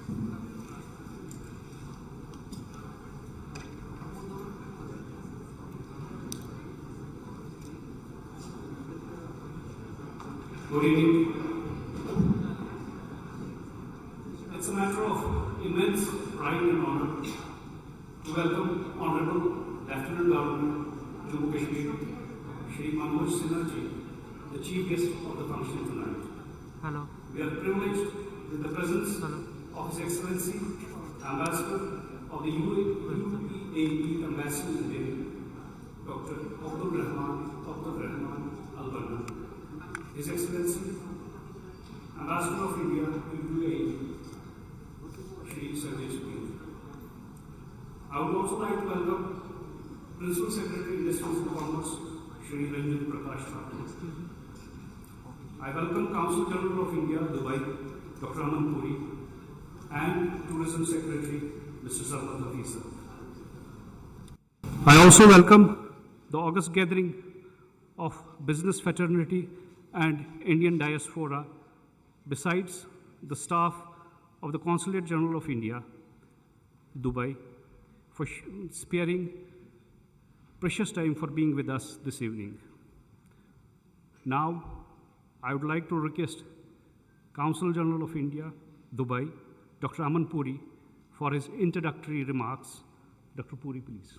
Good evening. It's a matter of immense pride and honor to welcome Honorable Lieutenant Governor Jammu Kashmir, Shri Manoj Sinha ji, the chief guest of the function tonight. Hello. We are privileged with the presence Hello. of His Excellency, Ambassador of the UAE Ambassador in Delhi, Dr. Hon'ble Lt. His Excellency, Ambassador of India to UAE, Shri Manoj Sinha. I would also like to welcome Principal Secretary Industries and Commerce, Shri Manoj Sinha. I welcome Consul General of India, Dubai, Dr. Aman Puri, and Tourism Secretary, Mr. Sarwat Hafiz. I also welcome the August gathering of business fraternity and Indian diaspora, besides the staff of the Consulate General of India, Dubai, for sparing precious time for being with us this evening. Now, I would like to request Consul General of India, Dubai, Dr. Aman Puri, for his introductory remarks. Dr. Puri, please.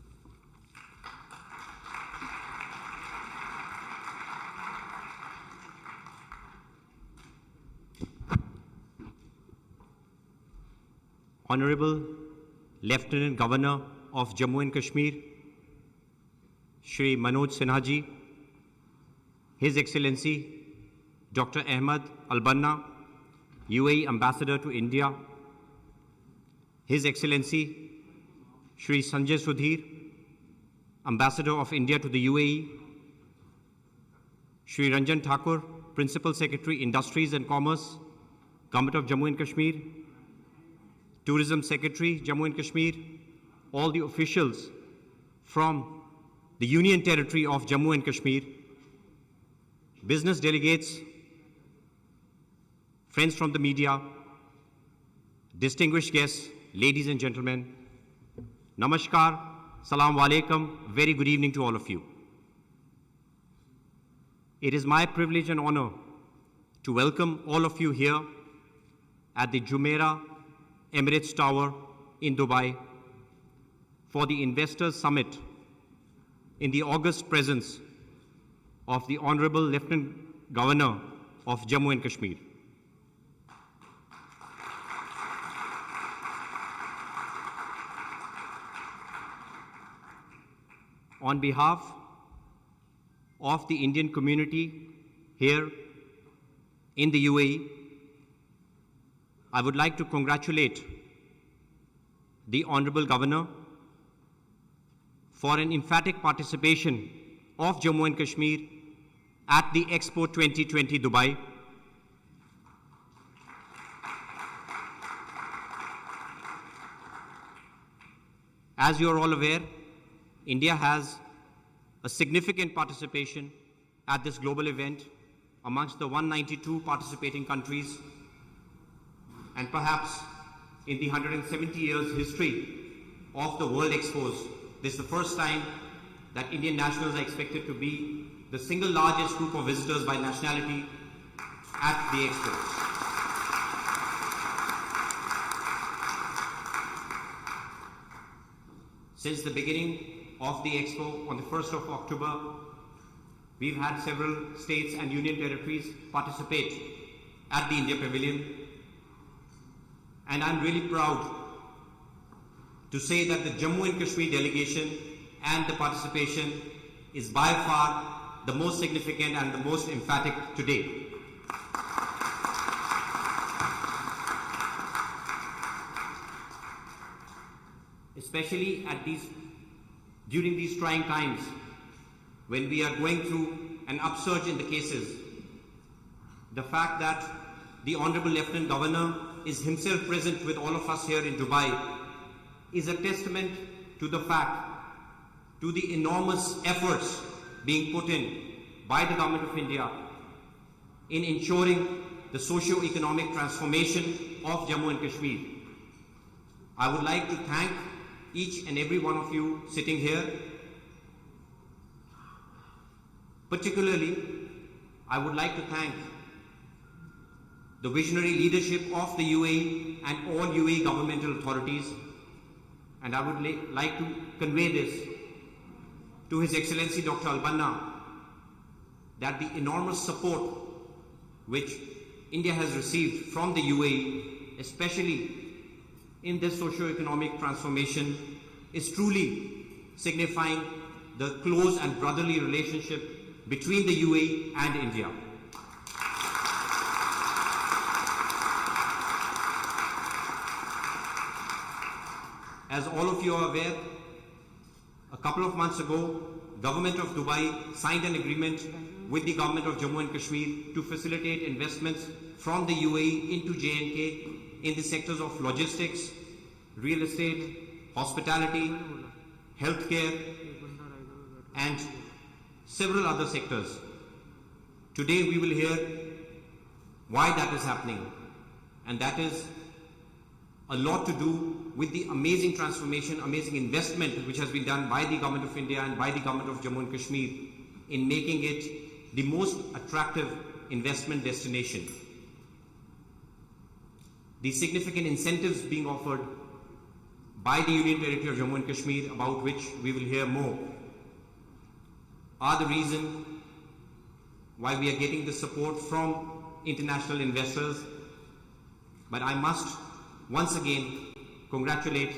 Honorable Lieutenant Governor of Jammu and Kashmir, Shri Manoj Sinha ji, His Excellency Dr. Ahmed Al-Banna, UAE Ambassador to India, His Excellency Shri Sanjay Sudhir, Ambassador of India to the UAE, Shri Ranjan Thakur, Principal Secretary Industries and Commerce, Government of Jammu and Kashmir, Tourism Secretary, Jammu and Kashmir, all the officials from the Union Territory of Jammu and Kashmir, business delegates, friends from the media, distinguished guests, ladies and gentlemen, Namaskar, Salaam Alaikum, very good evening to all of you. It is my privilege and honor to welcome all of you here at the Jumeirah Emirates Tower in Dubai for the Investors Summit in the august presence of the Honorable Lieutenant Governor of Jammu and Kashmir. On behalf of the Indian community here in the UAE, I would like to congratulate the Honorable Governor for an emphatic participation of Jammu and Kashmir at the Expo 2020 Dubai. As you are all aware, India has a significant participation at this global event amongst the 192 participating countries, and perhaps in the 170 years history of the World Expos, this is the first time that Indian nationals are expected to be the single largest group of visitors by nationality at the Expos. Since the beginning of the Expo on the 1st of October, we've had several states and union territories participate at the India Pavilion. And I'm really proud to say that the Jammu and Kashmir delegation and the participation is by far the most significant and the most emphatic today. Especially during these trying times when we are going through an upsurge in the cases, the fact that the Honorable Lieutenant Governor is himself present with all of us here in Dubai is a testament to the fact, to the enormous efforts being put in by the Government of India in ensuring the socio-economic transformation of Jammu and Kashmir I would like to thank each and every one of you sitting here. Particularly, I would like to thank the visionary leadership of the UAE and all UAE governmental authorities, and I would like to convey this to His Excellency Dr. Al-Banna, that the enormous support which India has received from the UAE, especially in this socio-economic transformation, is truly signifying the close and brotherly relationship between the UAE and India. As all of you are aware, a couple of months ago, Government of Dubai signed an agreement with the Government of Jammu and Kashmir to facilitate investments from the UAE into J&K in the sectors of logistics, real estate, hospitality, healthcare, and several other sectors. Today we will hear why that is happening, and that is a lot to do with the amazing transformation, amazing investment which has been done by the Government of India and by the Government of Jammu and Kashmir in making it the most attractive investment destination. The significant incentives being offered by the Union Territory of Jammu and Kashmir, about which we will hear more, are the reason why we are getting the support from international investors. But I must once again congratulate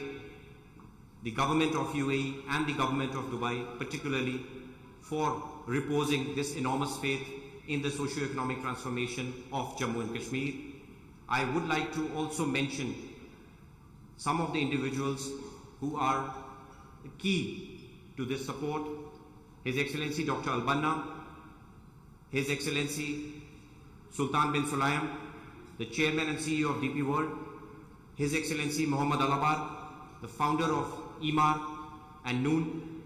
the government of UAE and the government of Dubai particularly for reposing this enormous faith in the socio-economic transformation of Jammu and Kashmir. I would like to also mention some of the individuals who are key to this support. His Excellency Dr. Al-Banna, His Excellency Sultan bin Sulayem, the Chairman and CEO of DP World, His Excellency Muhammad Alabar, the founder of EMAR and Noon,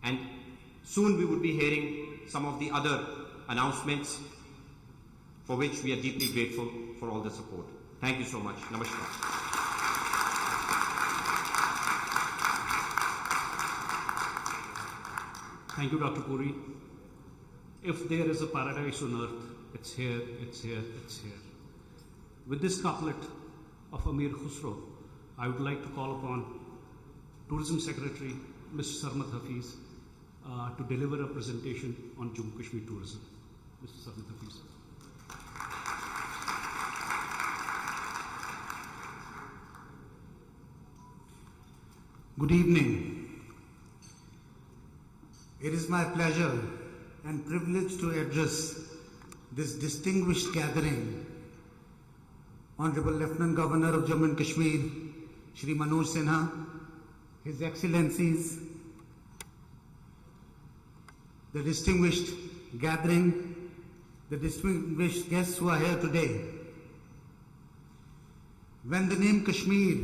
and soon we would be hearing some of the other announcements for which we are deeply grateful for all the support. Thank you so much. Namaskar. Thank you, Dr. Puri. If there is a paradise on earth, it's here, it's here, it's here. With this couplet of Amir Khusro, I would like to call upon Tourism Secretary, Mr. Sarmad Hafiz, to deliver a presentation on Jammu Kashmir tourism. Mr. Sarmad Hafiz. Good evening. It is my pleasure and privilege to address this distinguished gathering. Honorable Lieutenant Governor of Jammu and Kashmir, Shri Manoj Sinha, His Excellencies, the distinguished gathering, the distinguished guests who are here today. When the name Kashmir,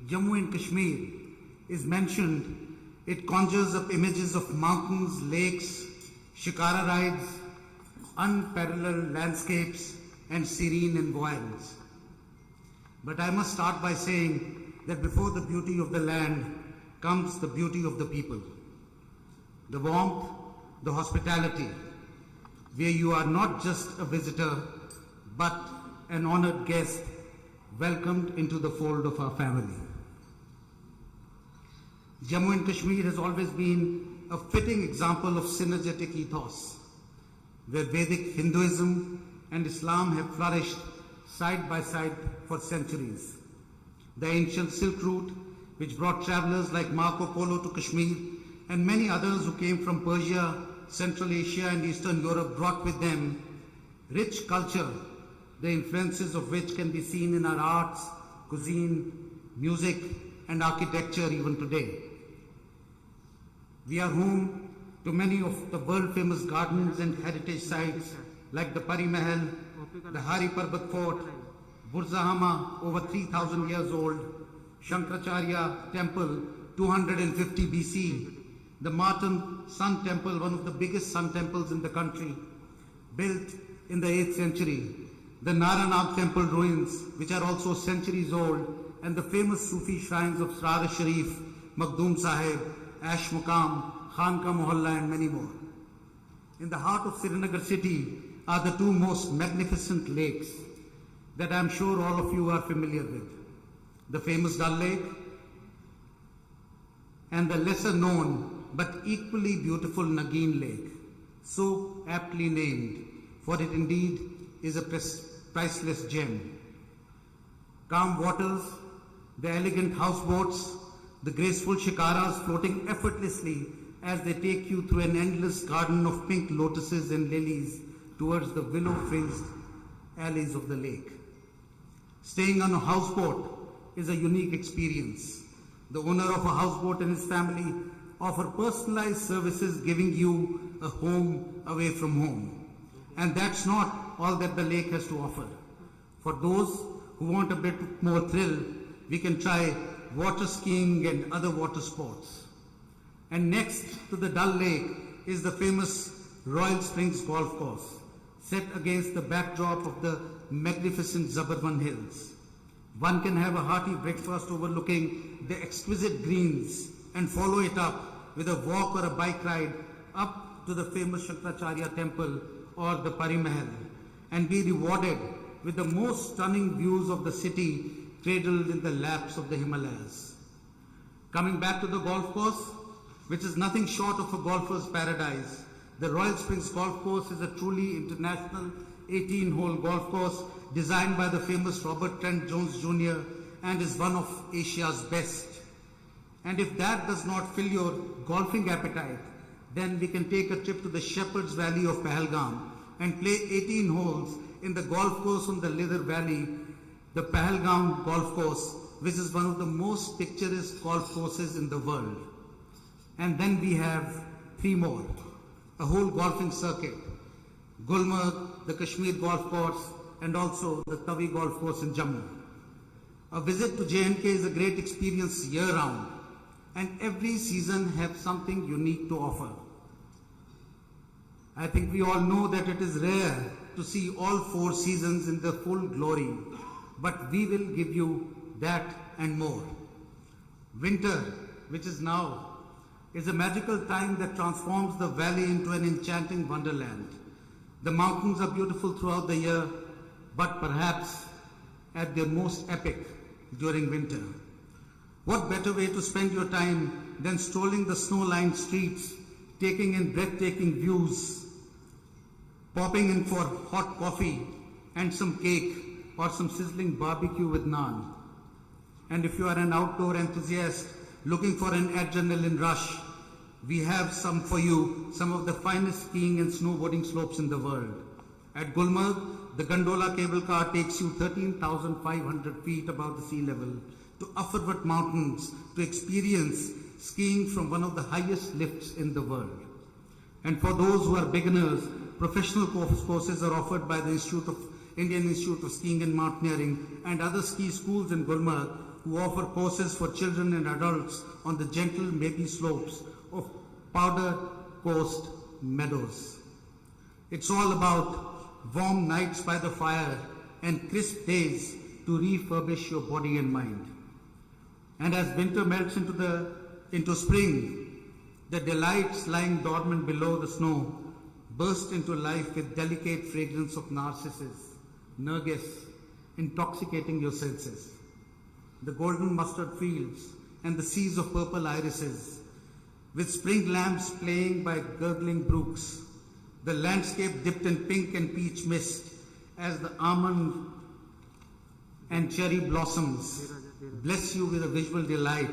Jammu and Kashmir, is mentioned, it conjures up images of mountains, lakes, shikara rides, unparalleled landscapes, and serene environs. But I must start by saying that before the beauty of the land comes the beauty of the people. The warmth, the hospitality, where you are not just a visitor, but an honored guest welcomed into the fold of our family. Jammu and Kashmir has always been a fitting example of synergetic ethos, where Vedic Hinduism and Islam have flourished side by side for centuries. The ancient Silk Route, which brought travelers like Marco Polo to Kashmir, and many others who came from Persia, Central Asia and Eastern Europe, brought with them rich culture, the influences of which can be seen in our arts, cuisine, music, and architecture even today. We are home to many of the world-famous gardens and heritage sites like the Pari Mahal, the Hari Parbat Fort, Burzahama, over 3,000 years old, Shankaracharya Temple, 250 BC, the Martin Sun Temple, one of the biggest sun temples in the country, built in the 8th century, the Naranag temple ruins, which are also centuries old, and the famous Sufi shrines of Srar Sharif, Makhdoom Sahib, Ash Muqam, Khanka Mohalla, and many more. In the heart of Srinagar city are the two most magnificent lakes that I am sure all of you are familiar with. The famous Dal Lake and the lesser known but equally beautiful Nagin Lake, so aptly named, for it indeed is a priceless gem. Calm waters, the elegant houseboats, the graceful shikaras floating effortlessly as they take you through an endless garden of pink lotuses and lilies towards the willow-fringed alleys of the lake. Staying on a houseboat is a unique experience. The owner of a houseboat and his family offer personalized services, giving you a home away from home. And that's not all that the lake has to offer. For those who want a bit more thrill, we can try water skiing and other water sports. And next to the Dal Lake is the famous Royal Springs Golf Course, set against the backdrop of the magnificent Zabarwan Hills. One can have a hearty breakfast overlooking the exquisite greens and follow it up with a walk or a bike ride up to the famous Shankaracharya temple or the Pari Mahal, and be rewarded with the most stunning views of the city cradled in the laps of the Himalayas. Coming back to the golf course, which is nothing short of a golfer's paradise, the Royal Springs Golf Course is a truly international 18-hole golf course designed by the famous Robert Trent Jones Jr. and is one of Asia's best. And if that does not fill your golfing appetite, then we can take a trip to the Shepherd's Valley of Pahalgam and play 18 holes in the golf course on the Leather Valley, the Pahalgam Golf Course, which is one of the most picturesque golf courses in the world. And then we have three more, a whole golfing circuit: Gulmarg, the Kashmir Golf Course, and also the Tawi Golf Course in Jammu. A visit to J&K is a great experience year-round, and every season has something unique to offer. I think we all know that it is rare to see all 4 seasons in their full glory, but we will give you that and more. Winter, which is now, is a magical time that transforms the valley into an enchanting wonderland. The mountains are beautiful throughout the year, but perhaps at their most epic during winter. What better way to spend your time than strolling the snow-lined streets, taking in breathtaking views, popping in for hot coffee and some cake or some sizzling barbecue with naan. And if you are an outdoor enthusiast looking for an adrenaline rush, we have some for you, some of the finest skiing and snowboarding slopes in the world. At Gulmarg, the gondola cable car takes you 13,500 feet above the sea level to Upperwood Mountains to experience skiing from one of the highest lifts in the world. And for those who are beginners, professional courses are offered by the Indian Institute of Skiing and Mountaineering and other ski schools in Gulmarg, who offer courses for children and adults on the gentle, mappy slopes of Powder Coast Meadows. It's all about warm nights by the fire and crisp days to refurbish your body and mind. And as winter melts into spring, the delights lying dormant below the snow burst into life with delicate fragrance of narcissus, nergis, intoxicating your senses. The golden mustard fields and the seas of purple irises, with spring lamps playing by gurgling brooks, the landscape dipped in pink and peach mist as the almond and cherry blossoms bless you with a visual delight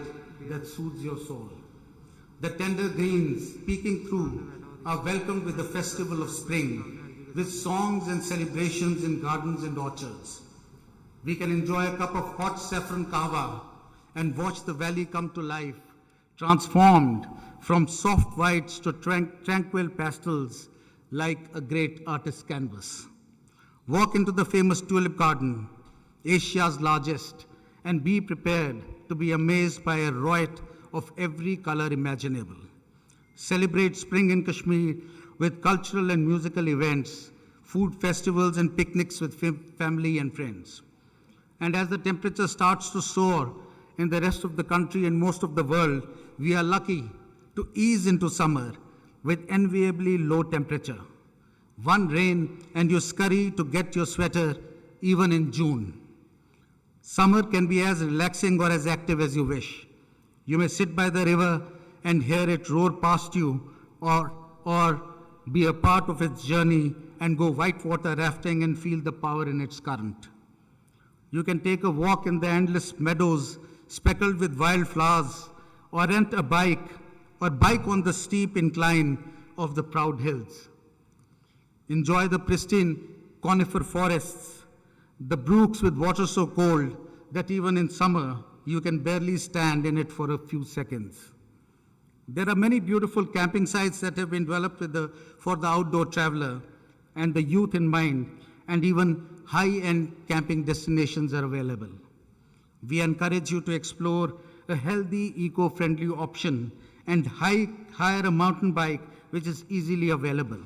that soothes your soul. The tender greens peeking through are welcomed with the festival of spring, with songs and celebrations in gardens and orchards. We can enjoy a cup of hot saffron kahwa and watch the valley come to life, transformed from soft whites to tranquil pastels like a great artist's canvas. Walk into the famous tulip garden, Asia's largest, and be prepared to be amazed by a riot of every color imaginable. Celebrate spring in Kashmir with cultural and musical events food festivals and picnics with family and friends. And as the temperature starts to soar in the rest of the country and most of the world, we are lucky to ease into summer with enviably low temperature. One rain and you scurry to get your sweater even in June. Summer can be as relaxing or as active as you wish. You may sit by the river and hear it roar past you, or be a part of its journey and go whitewater rafting and feel the power in its current. You can take a walk in the endless meadows speckled with wildflowers, or rent a bike on the steep incline of the proud hills. Enjoy the pristine conifer forests, the brooks with water so cold that even in summer you can barely stand in it for a few seconds. There are many beautiful camping sites that have been developed for the outdoor traveler and the youth in mind, and even high-end camping destinations are available. We encourage you to explore a healthy, eco-friendly option and hire a mountain bike which is easily available.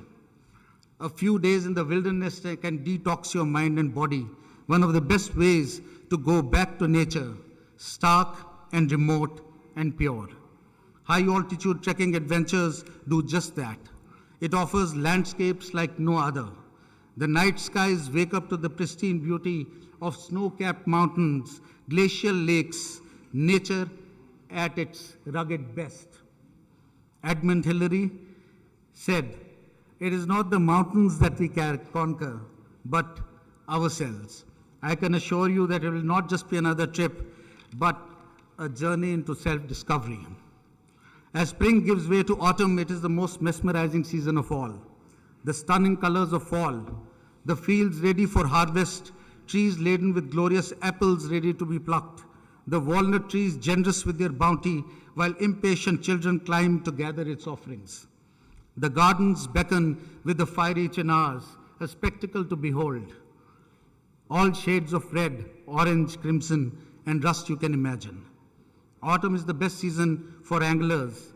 A few days in the wilderness can detox your mind and body, one of the best ways to go back to nature, stark and remote and pure. High-altitude trekking adventures do just that. It offers landscapes like no other. The night skies wake up to the pristine beauty of snow-capped mountains, glacial lakes, nature at its rugged best. Edmund Hillary said, "It is not the mountains that we conquer, but ourselves." I can assure you that it will not just be another trip, but a journey into self-discovery. As spring gives way to autumn, it is the most mesmerizing season of all. The stunning colors of fall, the fields ready for harvest, trees laden with glorious apples ready to be plucked, the walnut trees generous with their bounty, while impatient children climb to gather its offerings. The gardens beckon with the fiery chinars, a spectacle to behold. All shades of red, orange, crimson, and rust you can imagine. Autumn is the best season for anglers,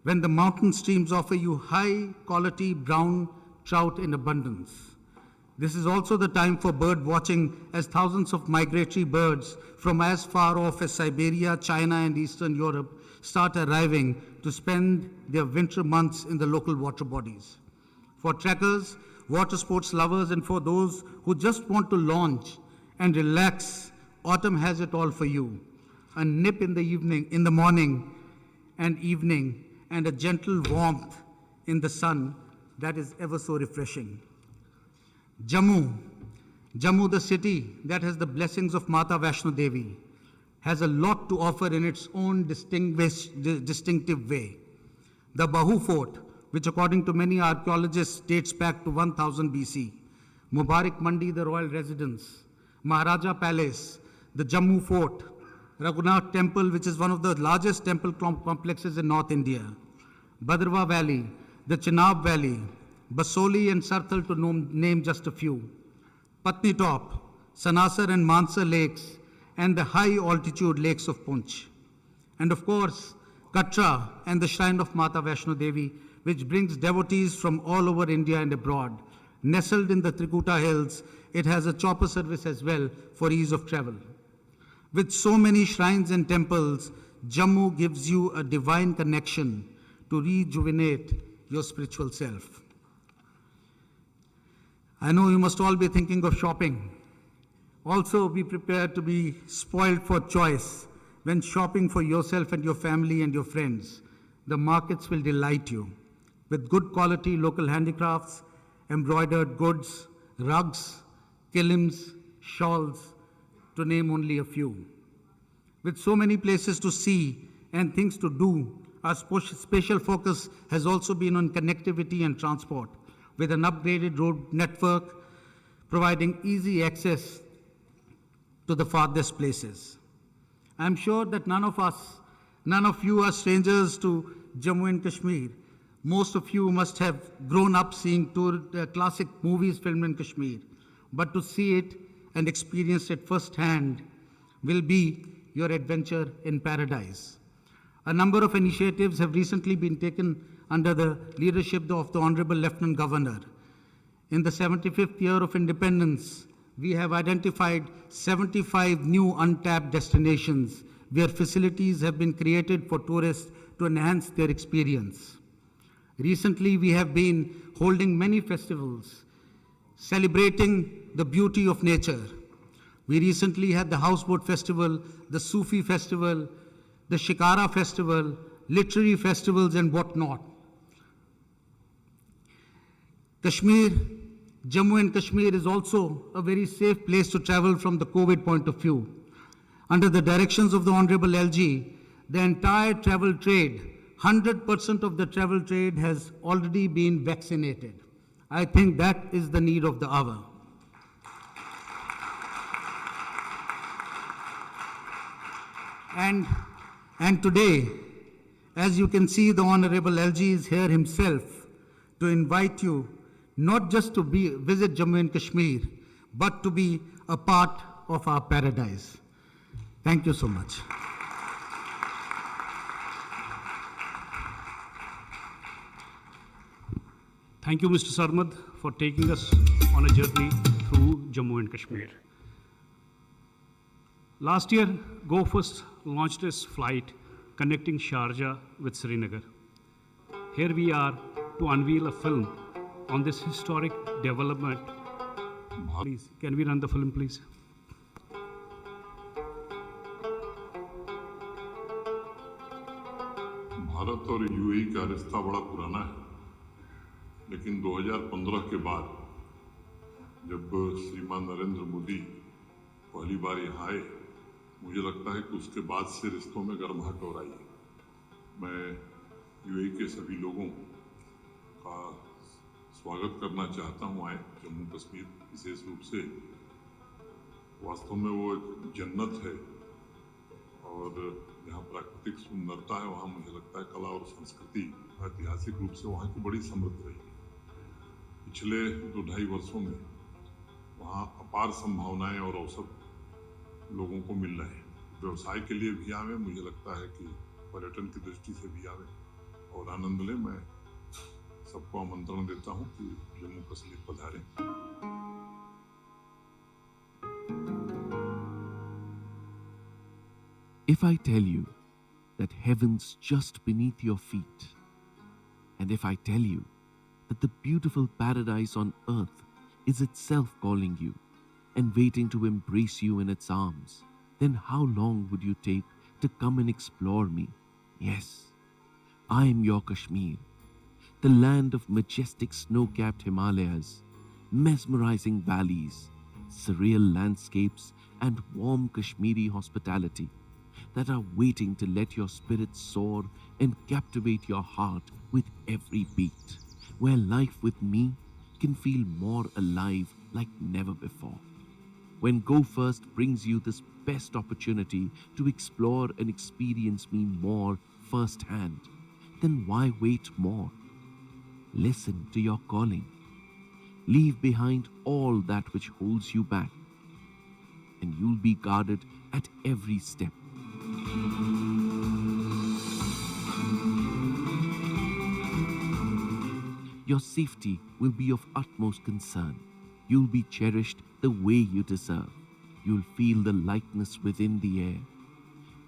when the mountain streams offer you high-quality brown trout in abundance. This is also the time for bird watching, as thousands of migratory birds from as far off as Siberia, China, and Eastern Europe start arriving to spend their winter months in the local water bodies. For trekkers, water sports lovers, and for those who just want to launch and relax, autumn has it all for you. A nip in the morning and evening, and a gentle warmth in the sun that is ever so refreshing. Jammu, the city that has the blessings of Mata Vaishno Devi, has a lot to offer in its own distinctive way. The Bahu Fort, which according to many archaeologists dates back to 1000 BC, Mubarak Mandi, the royal residence, Maharaja Palace, the Jammu Fort, Raghunath Temple, which is one of the largest temple complexes in North India, Badrawa Valley, the Chenab Valley, Basoli and Sarthal, to name just a few, Patni Top, Sanasar and Mansar lakes, and the high-altitude lakes of Punch. And of course, Katra and the shrine of Mata Vaishno Devi, which brings devotees from all over India and abroad. Nestled in the Trikuta Hills, it has a chopper service as well for ease of travel. With so many shrines and temples, Jammu gives you a divine connection to rejuvenate your spiritual self. I know you must all be thinking of shopping. Also, be prepared to be spoiled for choice when shopping for yourself and your family and your friends. The markets will delight you with good quality local handicrafts, embroidered goods, rugs, kilims, shawls, to name only a few. With so many places to see and things to do, our special focus has also been on connectivity and transport, with an upgraded road network providing easy access to the farthest places. I'm sure that none of you are strangers to Jammu and Kashmir. Most of you must have grown up seeing classic movies filmed in Kashmir, but to see it and experience it firsthand will be your adventure in paradise. A number of initiatives have recently been taken under the leadership of the Honorable Lieutenant Governor, In the 75th year of independence, we have identified 75 new untapped destinations where facilities have been created for tourists to enhance their experience. Recently, we have been holding many festivals celebrating the beauty of nature. We recently had the Houseboat Festival, the Sufi Festival, the Shikara Festival, literary festivals, and whatnot. Kashmir, Jammu and Kashmir is also a very safe place to travel from the COVID point of view. Under the directions of the Hon'ble Lt, the entire travel trade, 100% of the travel trade has already been vaccinated. I think that is the need of the hour. And today, as you can see, the Honorable Lt is here himself to invite you not just to visit Jammu and Kashmir, but to be a part of our paradise. Thank you so much. Thank you, Mr. Sarmad, for taking us on a journey through Jammu and Kashmir. Last year, Go First launched its flight connecting Sharjah with Srinagar. Here we are to unveil a film on this historic development. Please, can we run the film, please? Bharat और UAE का रिश्ता बड़ा पुराना है, लेकिन 2015 के बाद जब श्रीमान नरेंद्र मोदी पहली बार यहाँ आए, मुझे लगता है कि उसके बाद से रिश्तों में गर्माहट और आई है। मैं यूएई के सभी लोगों का स्वागत करना चाहता हूँ आए जम्मू कश्मीर, विशेष रूप से वास्तव में वो एक जन्नत है और जहाँ प्राकृतिक सुंदरता है वहाँ मुझे लगता है कला और संस्कृति ऐतिहासिक रूप से वहाँ की बड़ी समृद्ध रही है। पिछले 2-2.5 वर्षों में वहाँ अपार संभावनाएं और अवसर लोगों को मिल रहे हैं। व्यवसाय के लिए भी आवे, मुझे लगता है कि पर्यटन की दृष्टि से भी आवे और आनंद लें। मैं सबको आमंत्रण देता हूँ कि Jammu Kashmir पधारें। If I tell you that heaven's just beneath your feet, and if I tell you that the beautiful paradise on earth is itself calling you and waiting to embrace you in its arms, then how long would you take to come and explore me? Yes, I am your Kashmir, the land of majestic snow-capped Himalayas, mesmerizing valleys, surreal landscapes, and warm Kashmiri hospitality that are waiting to let your spirit soar and captivate your heart with every beat, where life with me can feel more alive like never before. When Go First brings you this best opportunity to explore and experience me more firsthand, then why wait more? Listen to your calling. Leave behind all that which holds you back, and you'll be guarded at every step. Your safety will be of utmost concern. You'll be cherished the way you deserve. You'll feel the lightness within the air.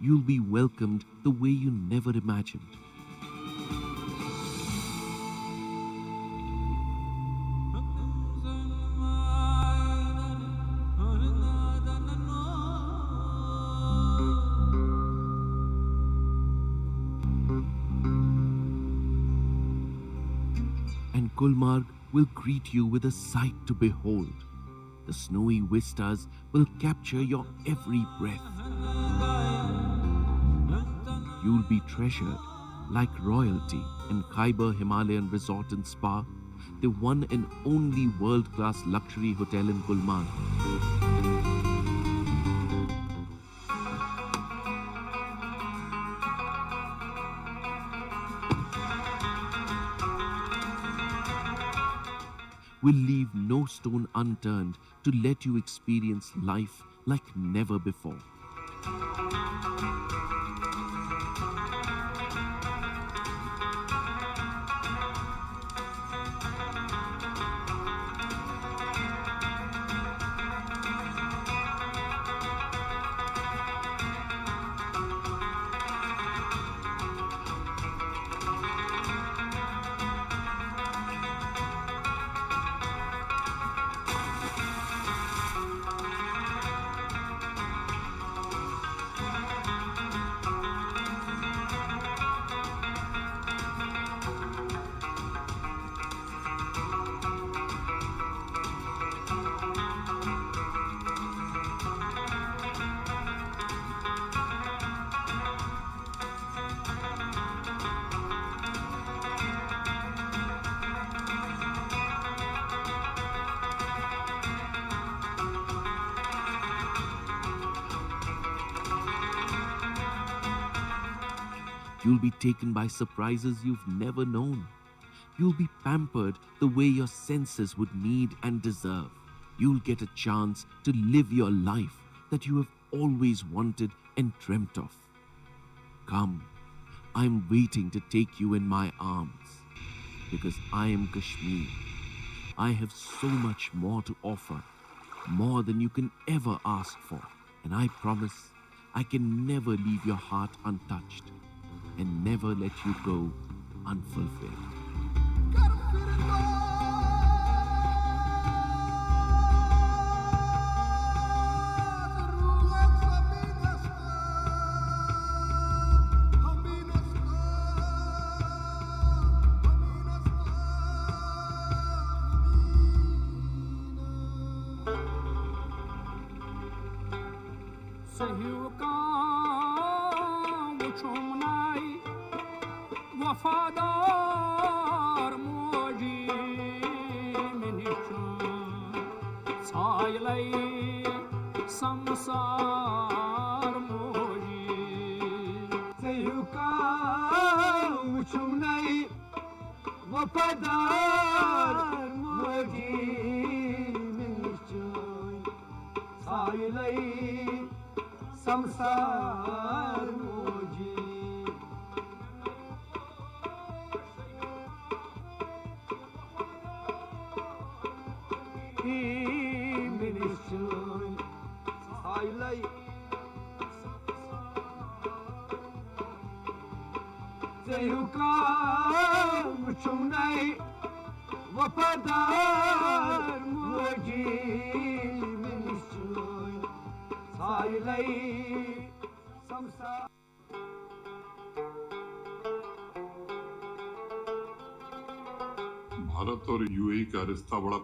You'll be welcomed the way you never imagined. And Gulmarg will greet you with a sight to behold. The snowy vistas will capture your every breath. You'll be treasured like royalty in Khyber Himalayan Resort and Spa, the one and only world-class luxury hotel in Gulmarg. Will leave no stone unturned to let you experience life like never before. You'll be taken by surprises you've never known. You'll be pampered the way your senses would need and deserve. You'll get a chance to live your life that you have always wanted and dreamt of. Come, I'm waiting to take you in my arms, because I am Kashmir. I have so much more to offer, more than you can ever ask for. And I promise I can never leave your heart untouched and never let you go unfulfilled. वफादार मोजी मिनिशन सायलाई संसार मोजी सयुका उछुमलाई वफादार मोजी मिनिशन सायलाई संसार मोजी वफादार मोजी संसार भारत और UAE का रिश्ता बड़ा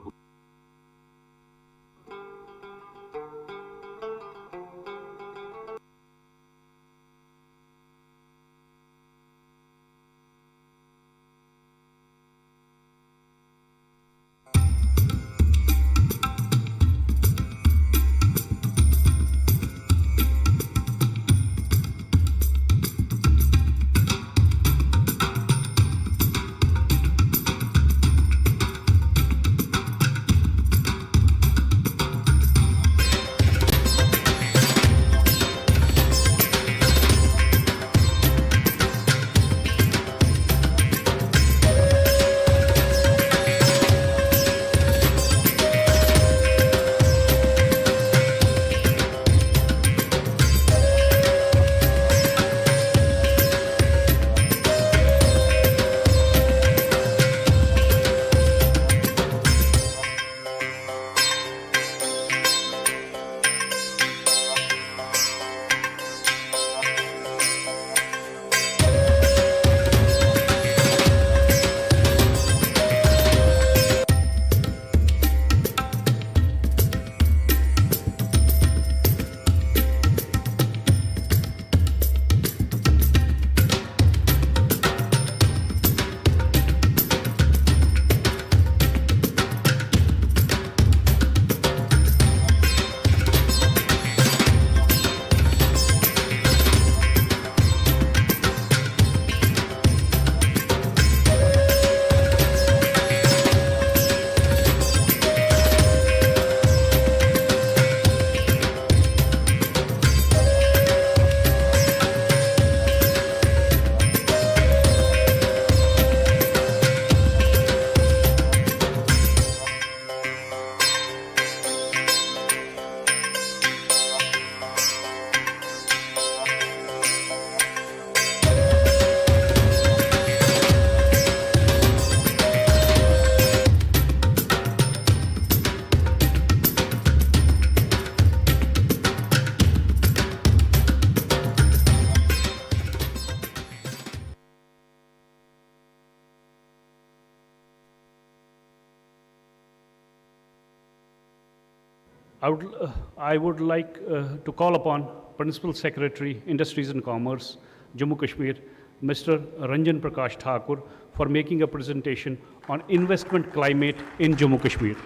I would like to call upon Principal Secretary, Industries and Commerce, Jammu Kashmir, Mr. Ranjan Prakash Thakur, for making a presentation on investment climate in Jammu Kashmir.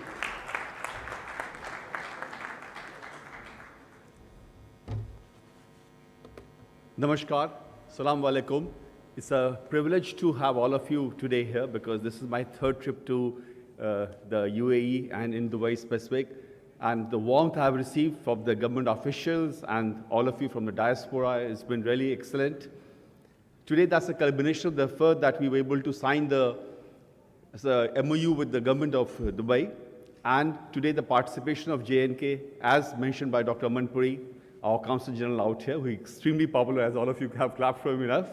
Namaskar, Assalamu alaikum. It's a privilege to have all of you today here because this is my third trip to the UAE and in Dubai specific. And the warmth I've received from the government officials and all of you from the diaspora has been really excellent. Today, that's a culmination of the effort that we were able to sign the MOU with the government of Dubai. And today, the participation of JNK, as mentioned by Dr. Amanpuri, our Consul General out here, who is extremely popular, as all of you have clapped for him enough.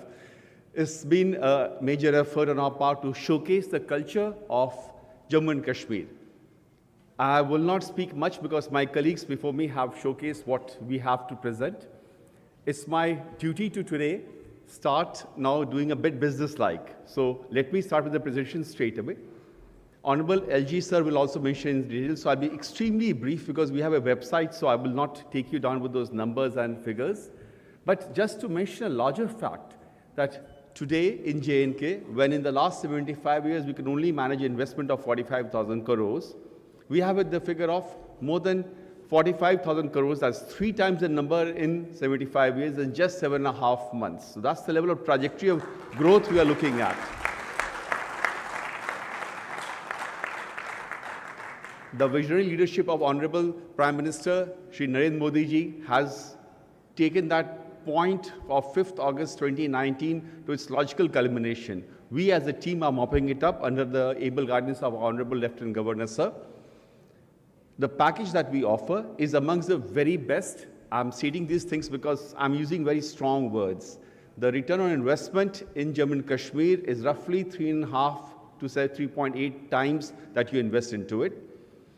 It's been a major effort on our part to showcase the culture of Jammu and Kashmir. I will not speak much because my colleagues before me have showcased what we have to present. It's my duty to today start now doing a bit business-like. So let me start with the presentation straight away. Hon'ble Lt sir will also mention in detail, so I'll be extremely brief because we have a website, so I will not take you down with those numbers and figures. But just to mention a larger fact, that today in JNK, when in the last 75 years we can only manage investment of 45,000 crores, we have the figure of more than 45,000 crores. That's 3 times the number in 75 years in just 7.5 months. So that's the level of trajectory of growth we are looking at. The visionary leadership of Honorable Prime Minister Shri Narendra Modi ji has taken that point of 5th August 2019 to its logical culmination. We as a team are mopping it up under the able guidance of Honorable Lieutenant Governor sir. The package that we offer is amongst the very best. I'm stating these things because I'm using very strong words. The return on investment in Jammu and Kashmir is roughly 3.5 to say 3.8 times that you invest into it.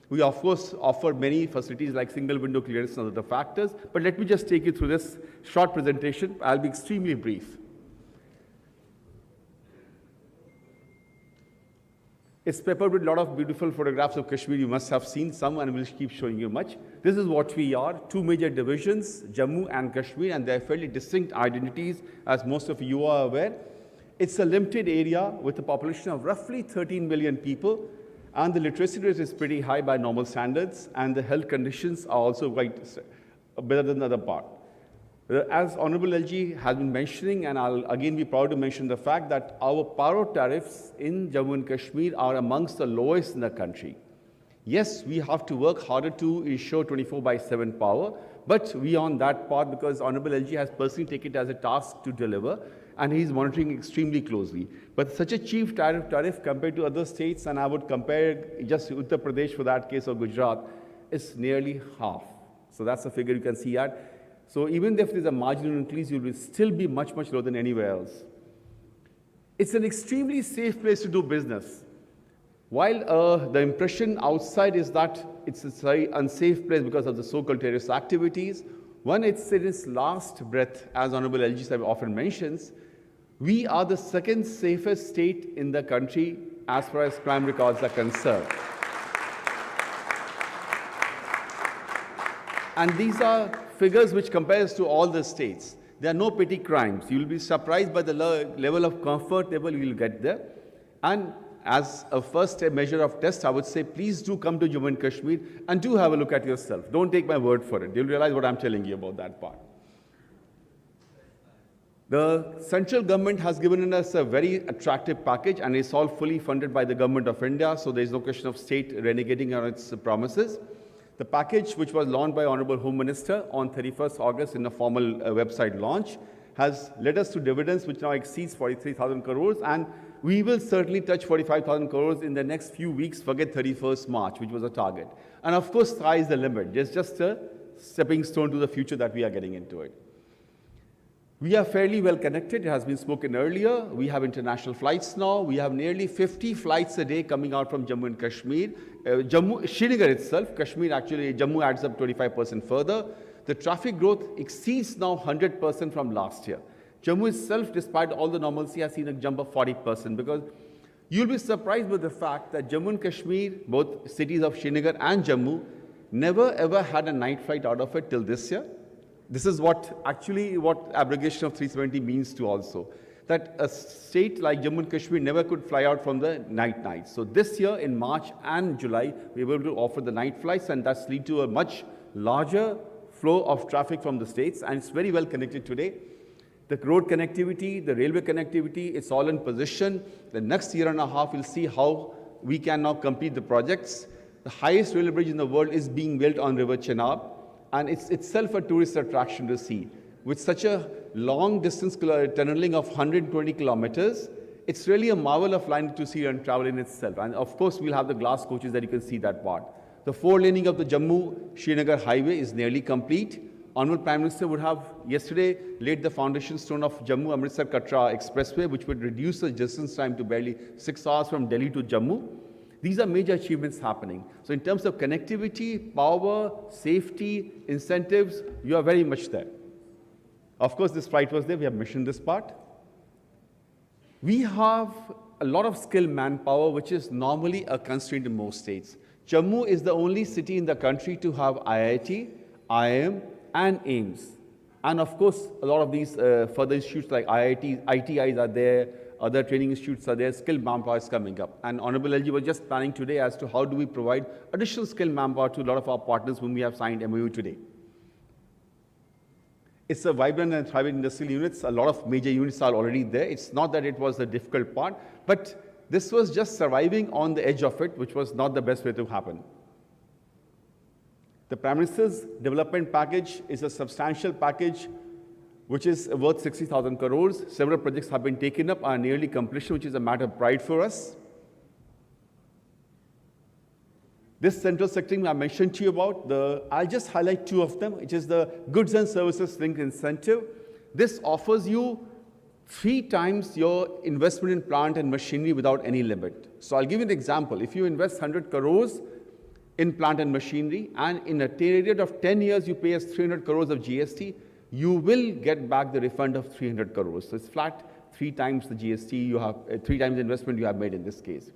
We of course offer many facilities like single window clearance and other factors, but let me just take you through this short presentation. I'll be extremely brief. It's peppered with a lot of beautiful photographs of Kashmir. You must have seen some, and we'll keep showing you much. This is what we are, 2 major divisions, Jammu and Kashmir, and they're fairly distinct identities, as most of you are aware. It's a limited area with a population of roughly 13 million people, and the literacy rate is pretty high by normal standards, and the health conditions are also quite better than the other part. As Honorable LG has been mentioning, and I'll again be proud to mention the fact that our power tariffs in Jammu and Kashmir are amongst the lowest in the country. Yes, we have to work harder to ensure 24/7 power, but we are on that path because Honorable LG has personally taken it as a task to deliver, and he's monitoring extremely closely. But such a cheap tariff compared to other states, and I would compare just Uttar Pradesh for that case or Gujarat, is nearly half. So that's a figure you can see at. So even if there's a marginal increase, you will still be much, much lower than anywhere else. It's an extremely safe place to do business. While the impression outside is that it's a very unsafe place because of the so-called terrorist activities, when it's in its last breath, as Honorable LG Sahib often mentions, we are the second safest state in the country as far as crime records are concerned. And these are figures which compares to all the states. There are no petty crimes. You will be surprised by the level of comfort level you will get there. And as a first measure of test, I would say, please do come to Jammu and Kashmir and do have a look at yourself. Don't take my word for it. You'll realize what I'm telling you about that part. The central government has given us a very attractive package, and it's all fully funded by the government of India, so there's no question of state renegating on its promises. The package, which was launched by Honorable Home Minister on 31st August in a formal website launch, has led us to dividends which now exceeds 43,000 crores, and we will certainly touch 45,000 crores in the next few weeks, forget 31st March, which was a target. And of course, sky is the limit. It's just a stepping stone to the future that we are getting into it. We are fairly well connected. It has been spoken earlier. We have international flights now. We have nearly 50 flights a day coming out from Jammu and Kashmir. Srinagar itself, Kashmir actually, Jammu adds up 25% further. The traffic growth exceeds now 100% from last year. Jammu itself, despite all the normalcy, has seen a jump of 40% because you'll be surprised with the fact that Jammu and Kashmir, both cities of Srinagar and Jammu, never ever had a night flight out of it till this year. This is what abrogation of 370 means to also. That a state like Jammu and Kashmir never could fly out from the night. So this year in March and July, we were able to offer the night flights, and that's lead to a much larger flow of traffic from the states, and it's very well connected today. The road connectivity, the railway connectivity, it's all in position. The next year and a half, we'll see how we can now complete the projects. The highest railway bridge in the world is being built on River Chenab, and it's itself a tourist attraction to see. With such a long distance tunneling of 120 kilometers, it's really a marvel of line to see and travel in itself. And of course, we'll have the glass coaches that you can see that part. The 4-laning of the Jammu-Srinagar highway is nearly complete. Honorable Prime Minister would have yesterday laid the foundation stone of Jammu-Amritsar-Katra Expressway, which would reduce the distance time to barely 6 hours from Delhi to Jammu. These are major achievements happening. So in terms of connectivity, power, safety, incentives, you are very much there. Of course, this flight was there. We have missioned this part. We have a lot of skilled manpower, which is normally a constraint in most states. Jammu is the only city in the country to have IIT, IIM, and AIMS. And of course, a lot of these further institutes like ITIs are there, other training institutes are there, skilled manpower is coming up. And Hon'ble Lt was just planning today as to how do we provide additional skilled manpower to a lot of our partners whom we have signed MOU today. It's a vibrant and thriving industrial units. A lot of major units are already there. It's not that it was the difficult part, but this was just surviving on the edge of it, which was not the best way to happen. The Prime Minister's development package is a substantial package which is worth 60,000 crores. Several projects have been taken up, are nearly completion, which is a matter of pride for us. This central sector I mentioned to you about, I'll just highlight 2 of them, which is the goods and services linked incentive. This offers you 3 times your investment in plant and machinery without any limit. So I'll give you an example. If you invest 100 crores in plant and machinery, and in a period of 10 years you pay us 300 crores of GST, you will get back the refund of 300 crores. So it's flat 3 times the GST you have, 3 times the investment you have made in this case.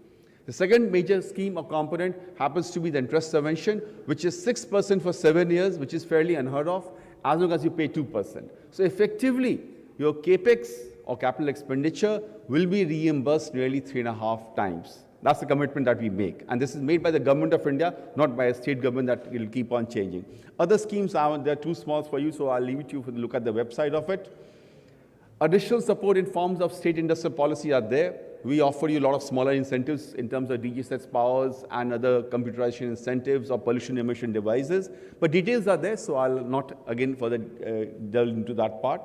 The second major scheme or component happens to be the interest subvention, which is 6% for 7 years, which is fairly unheard of, as long as you pay 2%. So effectively, your capex or capital expenditure will be reimbursed nearly 3.5 times. That's the commitment that we make. And this is made by the government of India, not by a state government that will keep on changing. Other schemes, they're too small for you, so I'll leave it to you to look at the website of it. Additional support in forms of state industrial policy are there. We offer you a lot of smaller incentives in terms of DG sets powers and other computerization incentives or pollution emission devices. But details are there, so I'll not again further delve into that part.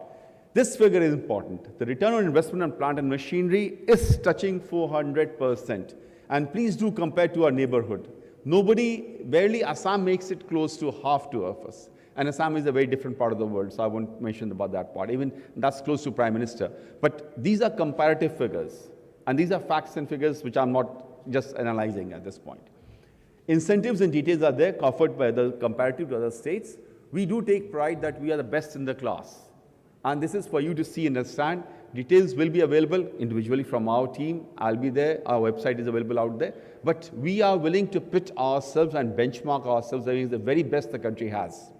This figure is important. The return on investment on plant and machinery is touching 400%. And please do compare to our neighborhood. Barely Assam makes it close to half to us. And Assam is a very different part of the world, so I won't mention about that part. Even that's close to Prime Minister. But these are comparative figures. And these are facts and figures which I'm not just analyzing at this point. Incentives and details are there, offered by the comparative to other states. We do take pride that we are the best in the class. And this is for you to see and understand. Details will be available individually from our team. I'll be there. Our website is available out there. But we are willing to pit ourselves and benchmark ourselves against the very best the country has.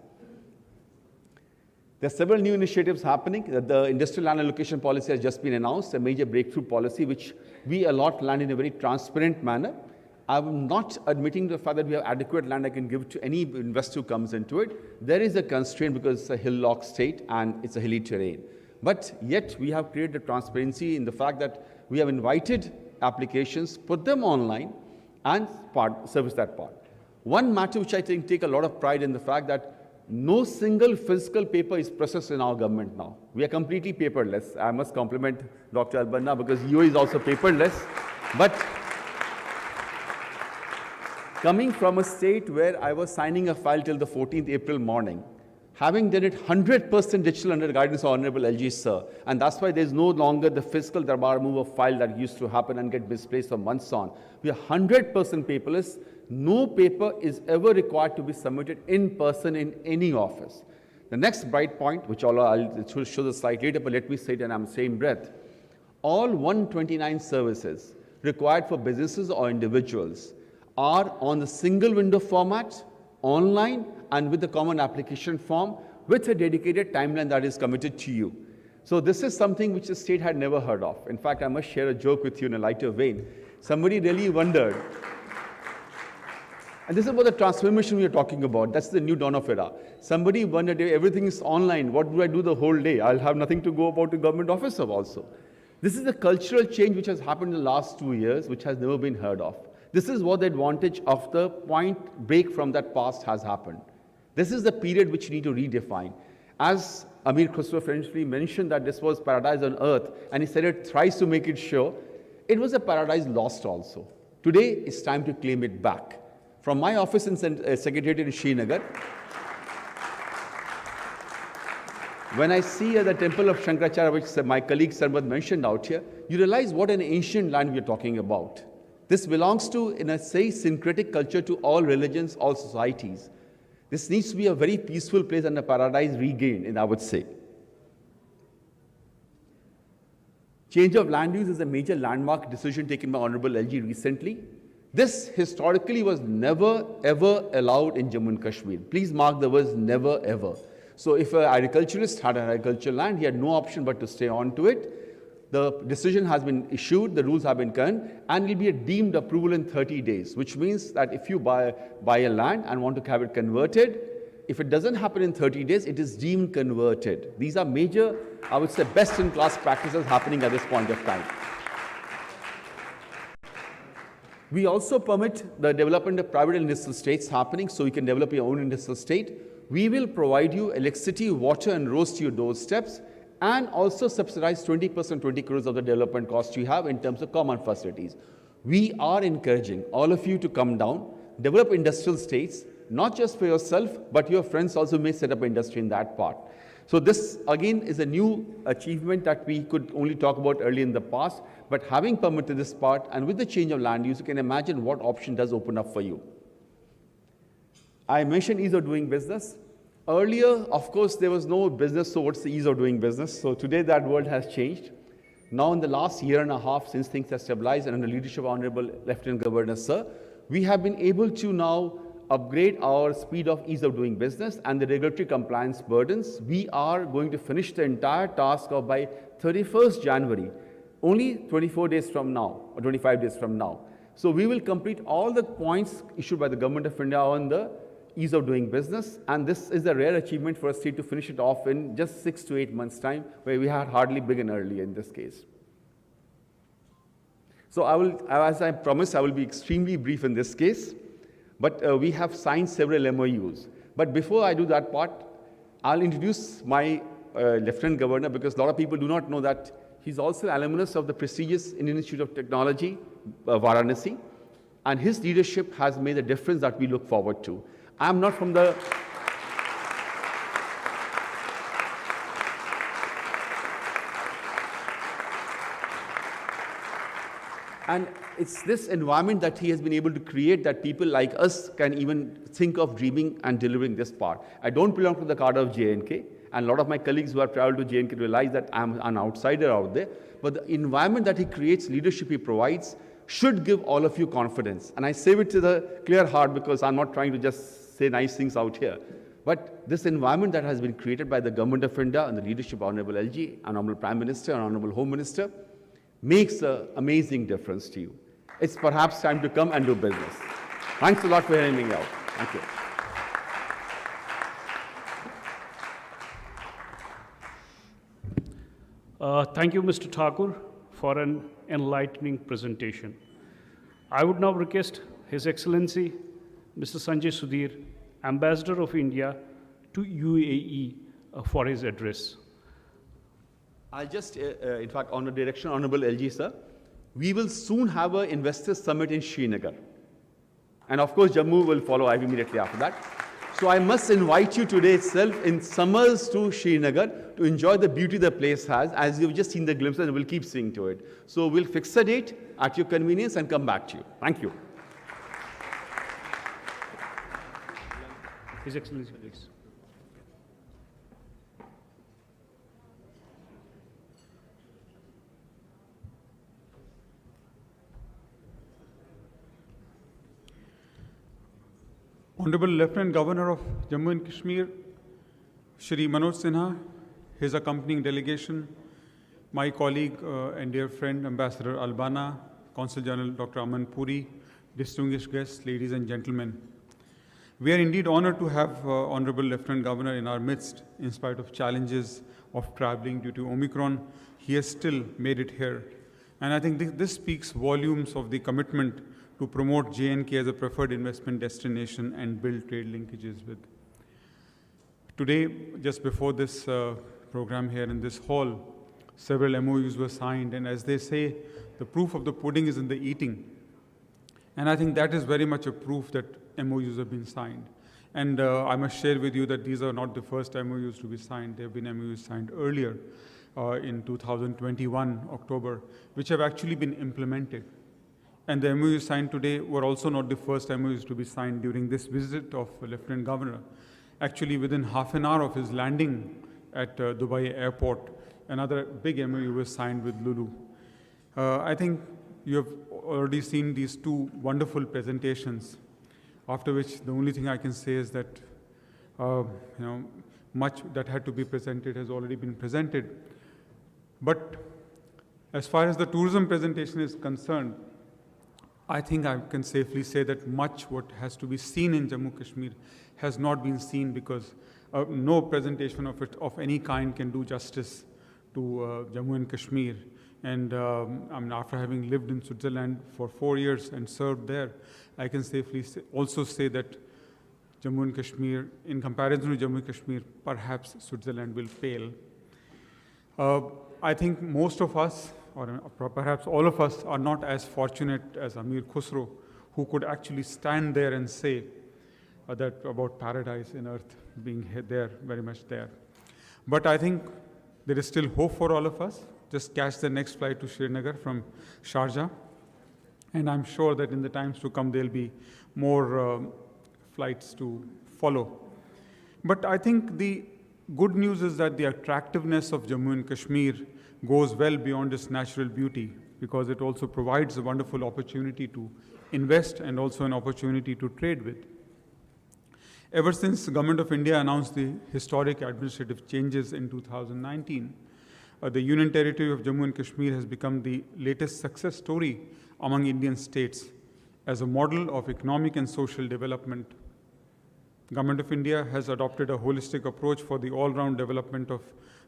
There are several new initiatives happening. The industrial land allocation policy has just been announced, a major breakthrough policy which we allot land in a very transparent manner. I'm not admitting the fact that we have adequate land I can give to any investor who comes into it. There is a constraint because it's a hillock state and it's a hilly terrain. But yet we have created a transparency in the fact that we have invited applications, put them online, and service that part. One matter which I think take a lot of pride in the fact that no single physical paper is processed in our government now. We are completely paperless. I must compliment Dr. Albanna because UAE is also paperless. But coming from a state where I was signing a file till the 14th April morning, having done it 100% digital under the guidance of Honorable LG Sir, and that's why there's no longer the physical darbar move of file that used to happen and get misplaced for months on. We are 100% paperless. No paper is ever required to be submitted in person in any office. The next bright point, which I'll show the slide later, but let me say it in the same breath. All 129 services required for businesses or individuals are on the single window format, online, and with the common application form with a dedicated timeline that is committed to you. So this is something which the state had never heard of. In fact, I must share a joke with you in a lighter vein. Somebody really wondered And this is about the transformation we are talking about. That's the new dawn of era. Somebody wondered, everything is online. What do I do the whole day? I'll have nothing to go about to government office of also. This is the cultural change which has happened in the last 2 years, which has never been heard of. This is what the advantage of the point break from that past has happened. This is the period which you need to redefine. As Amir Khusro famously mentioned that this was paradise on earth, and he said it thrice to make it sure, it was a paradise lost also. Today, it's time to claim it back. From my office in Secretariat in Srinagar, when I see the temple of Shankaracharya, which my colleague Sarmad mentioned out here, you realize what an ancient land we are talking about. This belongs to, in a say, syncretic culture to all religions, all societies. This needs to be a very peaceful place and a paradise regained, I would say. Change of land use is a major landmark decision taken by Hon'ble Lt recently. This historically was never ever allowed in Jammu and Kashmir. Please mark the words never ever. So if an agriculturist had an agricultural land, he had no option but to stay on to it. The decision has been issued, the rules have been done, and will be a deemed approval in 30 days, which means that if you buy a land and want to have it converted, if it doesn't happen in 30 days, it is deemed converted. These are major, I would say, best-in-class practices happening at this point of time. We also permit the development of private industrial estates happening, so you can develop your own industrial estate. We will provide you electricity, water, and roads to your doorsteps, and also subsidize 20%, 20 crores of the development cost you have in terms of common facilities. We are encouraging all of you to come down, develop industrial estates, not just for yourself, but your friends also may set up industry in that part. So this, again, is a new achievement that we could only talk about early in the past, but having permitted this part, and with the change of land use, you can imagine what option does open up for you. I mentioned ease of doing business. Earlier, of course, there was no business, so what's the ease of doing business? So today that world has changed. Now in the last year and a half, since things have stabilized and under the leadership of Honorable Lieutenant Governor, sir, we have been able to now upgrade our speed of ease of doing business and the regulatory compliance burdens. We are going to finish the entire task of by 31st January, only 24 days from now, or 25 days from now. So we will complete all the points issued by the Government of India on the ease of doing business, and this is a rare achievement for a state to finish it off in just 6 to 8 months' time, where we had hardly begun early in this case. So I will, as I promised, I will be extremely brief in this case, but we have signed several MOUs. But before I do that part, I'll introduce my Lieutenant Governor, because a lot of people do not know that he's also an alumnus of the prestigious Indian Institute of Technology, Varanasi, and his leadership has made a difference that we look forward to. I'm not from the... And it's this environment that he has been able to create that people like us can even think of dreaming and delivering this part. I don't belong to the cadre of J&K, and a lot of my colleagues who have traveled to J&K realize that I'm an outsider out there. But the environment that he creates, leadership he provides, should give all of you confidence. And I say it with a clear heart, because I'm not trying to just say nice things out here. But this environment that has been created by the Government of India and the leadership of Honorable Lt, Honorable Prime Minister and Honorable Home Minister makes an amazing difference to you. It's perhaps time to come and do business. Thanks a lot for hearing me out. Thank you. Thank you, Mr. Thakur, for an enlightening presentation. I would now request His Excellency, Mr. Sanjay Sudhir, Ambassador of India to UAE, for his address. I'll just, in fact, on the direction of Honorable Lt, sir, we will soon have an Investors Summit in Srinagar. And of course, Jammu will follow immediately after that. So I must invite you today itself in summers to Srinagar to enjoy the beauty the place has, as you've just seen the glimpses, and we'll keep seeing to it. So we'll fix a date at your convenience and come back to you. Thank you. His Excellency, please. Honorable Lieutenant Governor of Jammu and Kashmir, Shri Manoj Sinha, his accompanying delegation, my colleague and dear friend Ambassador Albana, Consul General Dr. Aman Puri, distinguished guests, ladies and gentlemen, We are indeed honored to have Honorable Lieutenant Governor in our midst. In spite of challenges of traveling due to Omicron, he has still made it here. And I think this speaks volumes of the commitment to promote J&K as a preferred investment destination and build trade linkages with. Today, just before this program here in this hall, several MOUs were signed, and as they say, the proof of the pudding is in the eating. And I think that is very much a proof that MOUs have been signed. And I must share with you that these are not the first MOUs to be signed. There have been MOUs signed earlier in 2021, October, which have actually been implemented. And the MOUs signed today were also not the first MOUs to be signed during this visit of Lieutenant Governor. Actually, within half an hour of his landing at Dubai airport, another big MOU was signed with Lulu. I think you have already seen these two wonderful presentations, after which the only thing I can say is that much that had to be presented has already been presented. But as far as the tourism presentation is concerned, I think I can safely say that much what has to be seen in Jammu Kashmir has not been seen, because no presentation of it of any kind can do justice to Jammu and Kashmir. And after having lived in Switzerland for 4 years and served there, I can safely also say that Jammu and Kashmir, in comparison to Jammu and Kashmir, perhaps Switzerland will pale. I think most of us, or perhaps all of us, are not as fortunate as Amir Khusro, who could actually stand there and say that about paradise in earth being there, very much there. But I think there is still hope for all of us. Just catch the next flight to Srinagar from Sharjah. And I'm sure that in the times to come, there'll be more flights to follow. But I think the good news is that the attractiveness of Jammu and Kashmir goes well beyond its natural beauty, because it also provides a wonderful opportunity to invest and also an opportunity to trade with. Ever since the Government of India announced the historic administrative changes in 2019, the Union Territory of Jammu and Kashmir has become the latest success story among Indian states as a model of economic and social development. Government of India has adopted a holistic approach for the all-round development of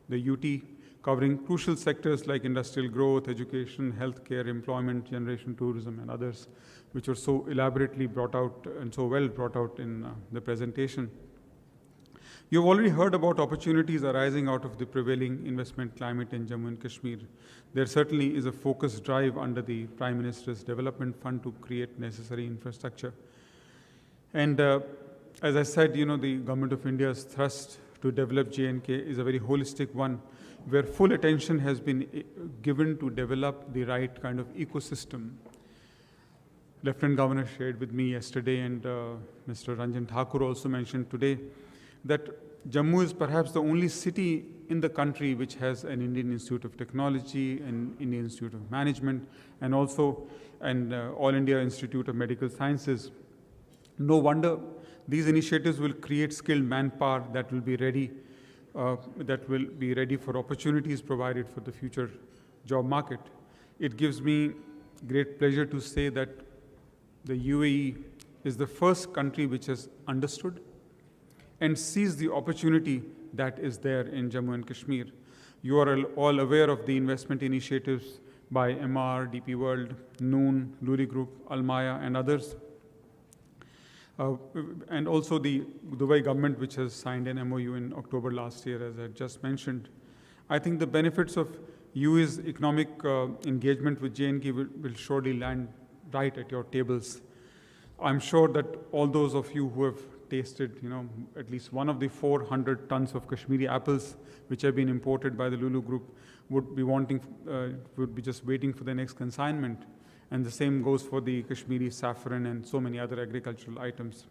the UT, covering crucial sectors like industrial growth, education, healthcare, employment generation, tourism, and others, which were so elaborately brought out and so well brought out in the presentation. You've already heard about opportunities arising out of the prevailing investment climate in Jammu and Kashmir. There certainly is a focused drive under the Prime Minister's Development Fund to create necessary infrastructure. And as I said, the Government of India's thrust to develop J&K is a very holistic one, where full attention has been given to develop the right kind of ecosystem. Lieutenant Governor shared with me yesterday, and Mr. Ranjan Thakur also mentioned today, that Jammu is perhaps the only city in the country which has an Indian Institute of Technology, an Indian Institute of Management, and also an All India Institute of Medical Sciences. No wonder these initiatives will create skilled manpower that will be ready for opportunities provided for the future job market. It gives me great pleasure to say that the UAE is the first country which has understood and seized the opportunity that is there in Jammu and Kashmir. You are all aware of the investment initiatives by MR, DP World, Noon, Luri Group, Almaya, and others. And also the Dubai government, which has signed an MOU in October last year, as I just mentioned. I think the benefits of UAE's economic engagement with J&K will surely land right at your tables. I'm sure that all those of you who have tasted, at least one of the 400 tons of Kashmiri apples which have been imported by the Lulu Group would be just waiting for the next consignment. And the same goes for the Kashmiri saffron and so many other agricultural items.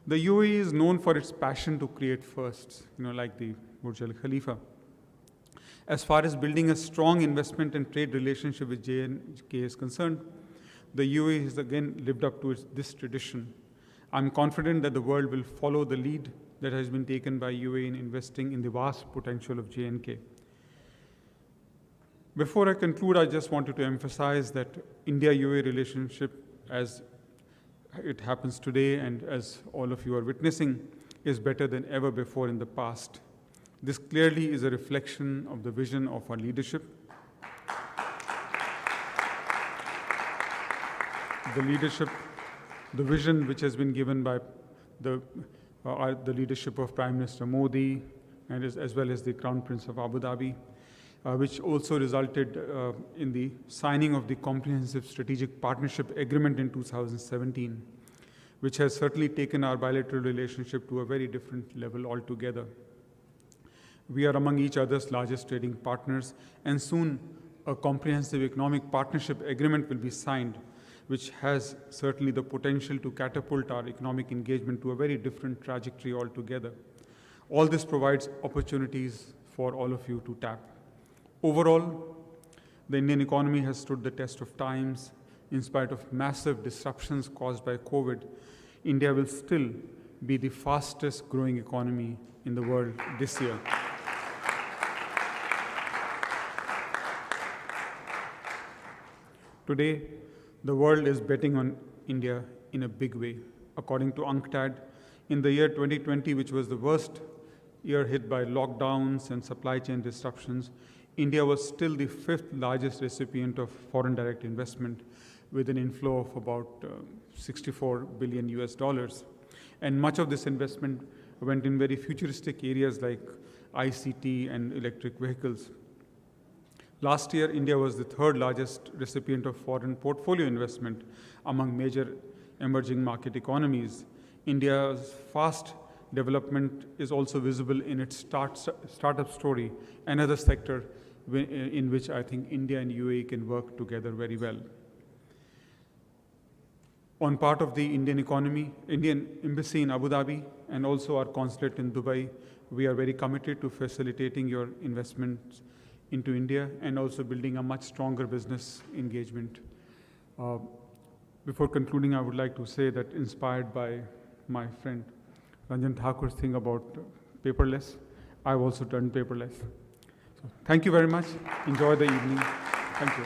The UAE is known for its passion to create firsts, like the Burj Al Khalifa. As far as building a strong investment and trade relationship with J&K is concerned, the UAE has again lived up to this tradition. I'm confident that the world will follow the lead that has been taken by UAE in investing in the vast potential of J&K. Before I conclude, I just wanted to emphasize that India-UAE relationship, as it happens today, and as all of you are witnessing, is better than ever before in the past. This clearly is a reflection of the vision of our leadership. The vision which has been given by the leadership of Prime Minister Modi and as well as the Crown Prince of Abu Dhabi, which also resulted in the signing of the Comprehensive Strategic Partnership Agreement in 2017, which has certainly taken our bilateral relationship to a very different level altogether. We are among each other's largest trading partners, and soon a Comprehensive Economic Partnership Agreement will be signed, which has certainly the potential to catapult our economic engagement to a very different trajectory altogether. All this provides opportunities for all of you to tap. Overall, the Indian economy has stood the test of times. In spite of massive disruptions caused by COVID, India will still be the fastest growing economy in the world this year. Today, the world is betting on India in a big way. According to UNCTAD, in the year 2020, which was the worst year hit by lockdowns and supply chain disruptions, India was still the 5th largest recipient of foreign direct investment, with an inflow of about $64 billion US. And much of this investment went in very futuristic areas like ICT and electric vehicles. Last year, India was the 3rd largest recipient of foreign portfolio investment among major emerging market economies. India's fast development is also visible in its startup story, another sector in which I think India and UAE can work together very well. On part of the Indian economy, Indian Embassy in Abu Dhabi and also our consulate in Dubai, we are very committed to facilitating your investments into India and also building a much stronger business engagement. Before concluding, I would like to say that inspired by my friend Ranjan Thakur's thing about paperless, I've also turned paperless. So thank you very much. Enjoy the evening. Thank you.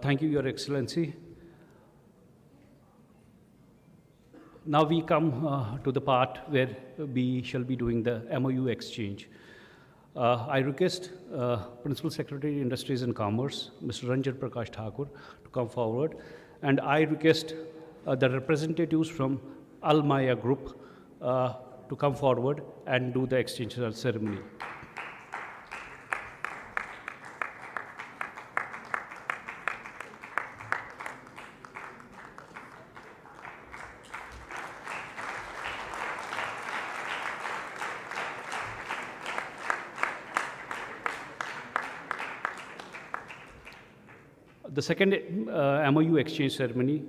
Thank you, Your Excellency. Now we come to the part where we shall be doing the MOU exchange. I request Principal Secretary Industries and Commerce, Mr. Ranjan Prakash Thakur, to come forward. And I request the representatives from Al Maya Group to come forward and do the exchange ceremony. The second MOU exchange ceremony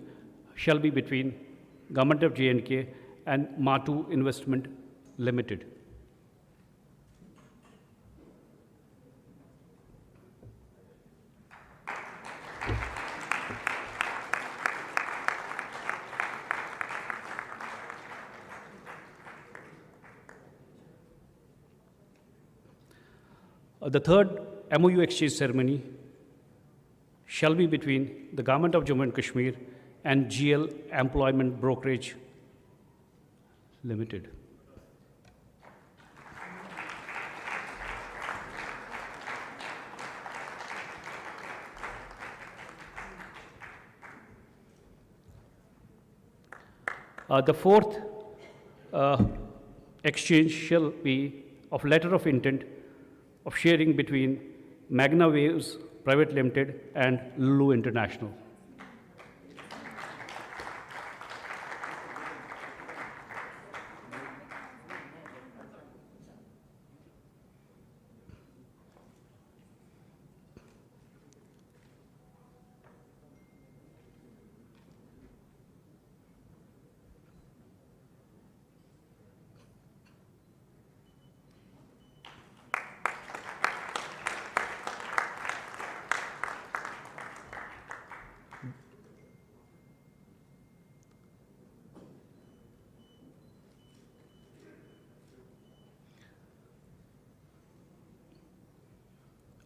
shall be between Government of J&K and Mou Investment Limited. The third MOU exchange ceremony shall be between the Government of Jammu and Kashmir and GL Employment Brokerage Limited. The fourth exchange shall be of letter of intent of sharing between Magna Waves Private Limited and Lulu International.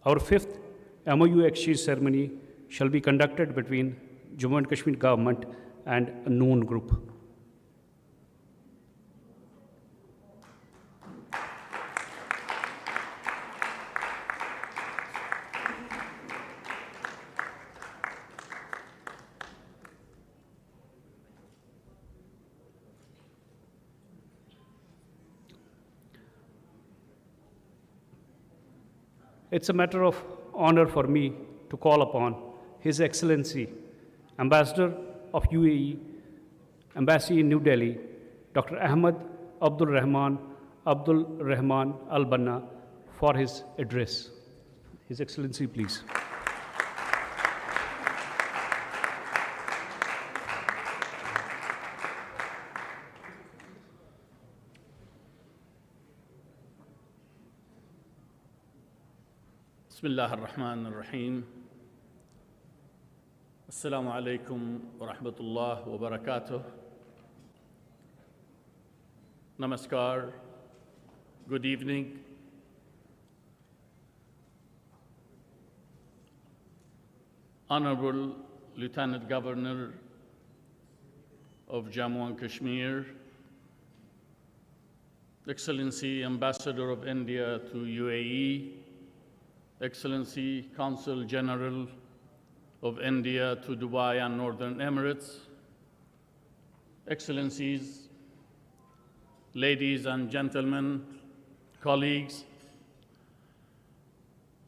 Our fifth MOU exchange ceremony shall be conducted between Jammu and Kashmir government and a known group. It's a matter of honor for me to call upon His Excellency, Ambassador of UAE, Embassy in New Delhi, Dr. Ahmed Abdul Rahman Al Banna, for his address. His Excellency, please. بسم الله الرحمن الرحيم. السلام عليكم ورحمة الله وبركاته. Namaskar. Good evening. Honorable Lieutenant Governor of Jammu and Kashmir, Excellency Ambassador of India to UAE, Excellency Consul General of India to Dubai and Northern Emirates, Excellencies, ladies and gentlemen, colleagues,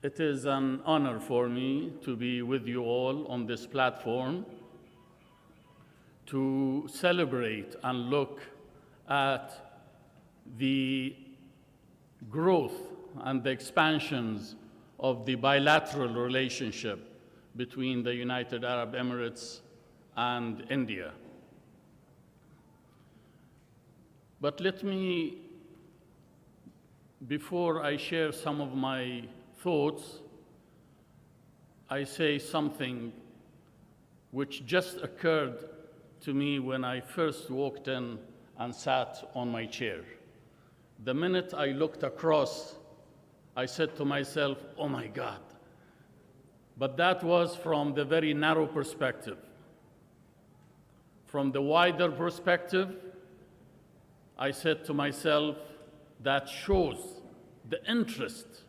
it is an honor for me to be with you all on this platform to celebrate and look at the growth and the expansions of the bilateral relationship between the United Arab Emirates and India. But let me, before I share some of my thoughts, I say something which just occurred to me when I first walked in and sat on my chair. The minute I looked across, I said to myself, oh my God. But that was from the very narrow perspective. From the wider perspective, I said to myself, that shows the interest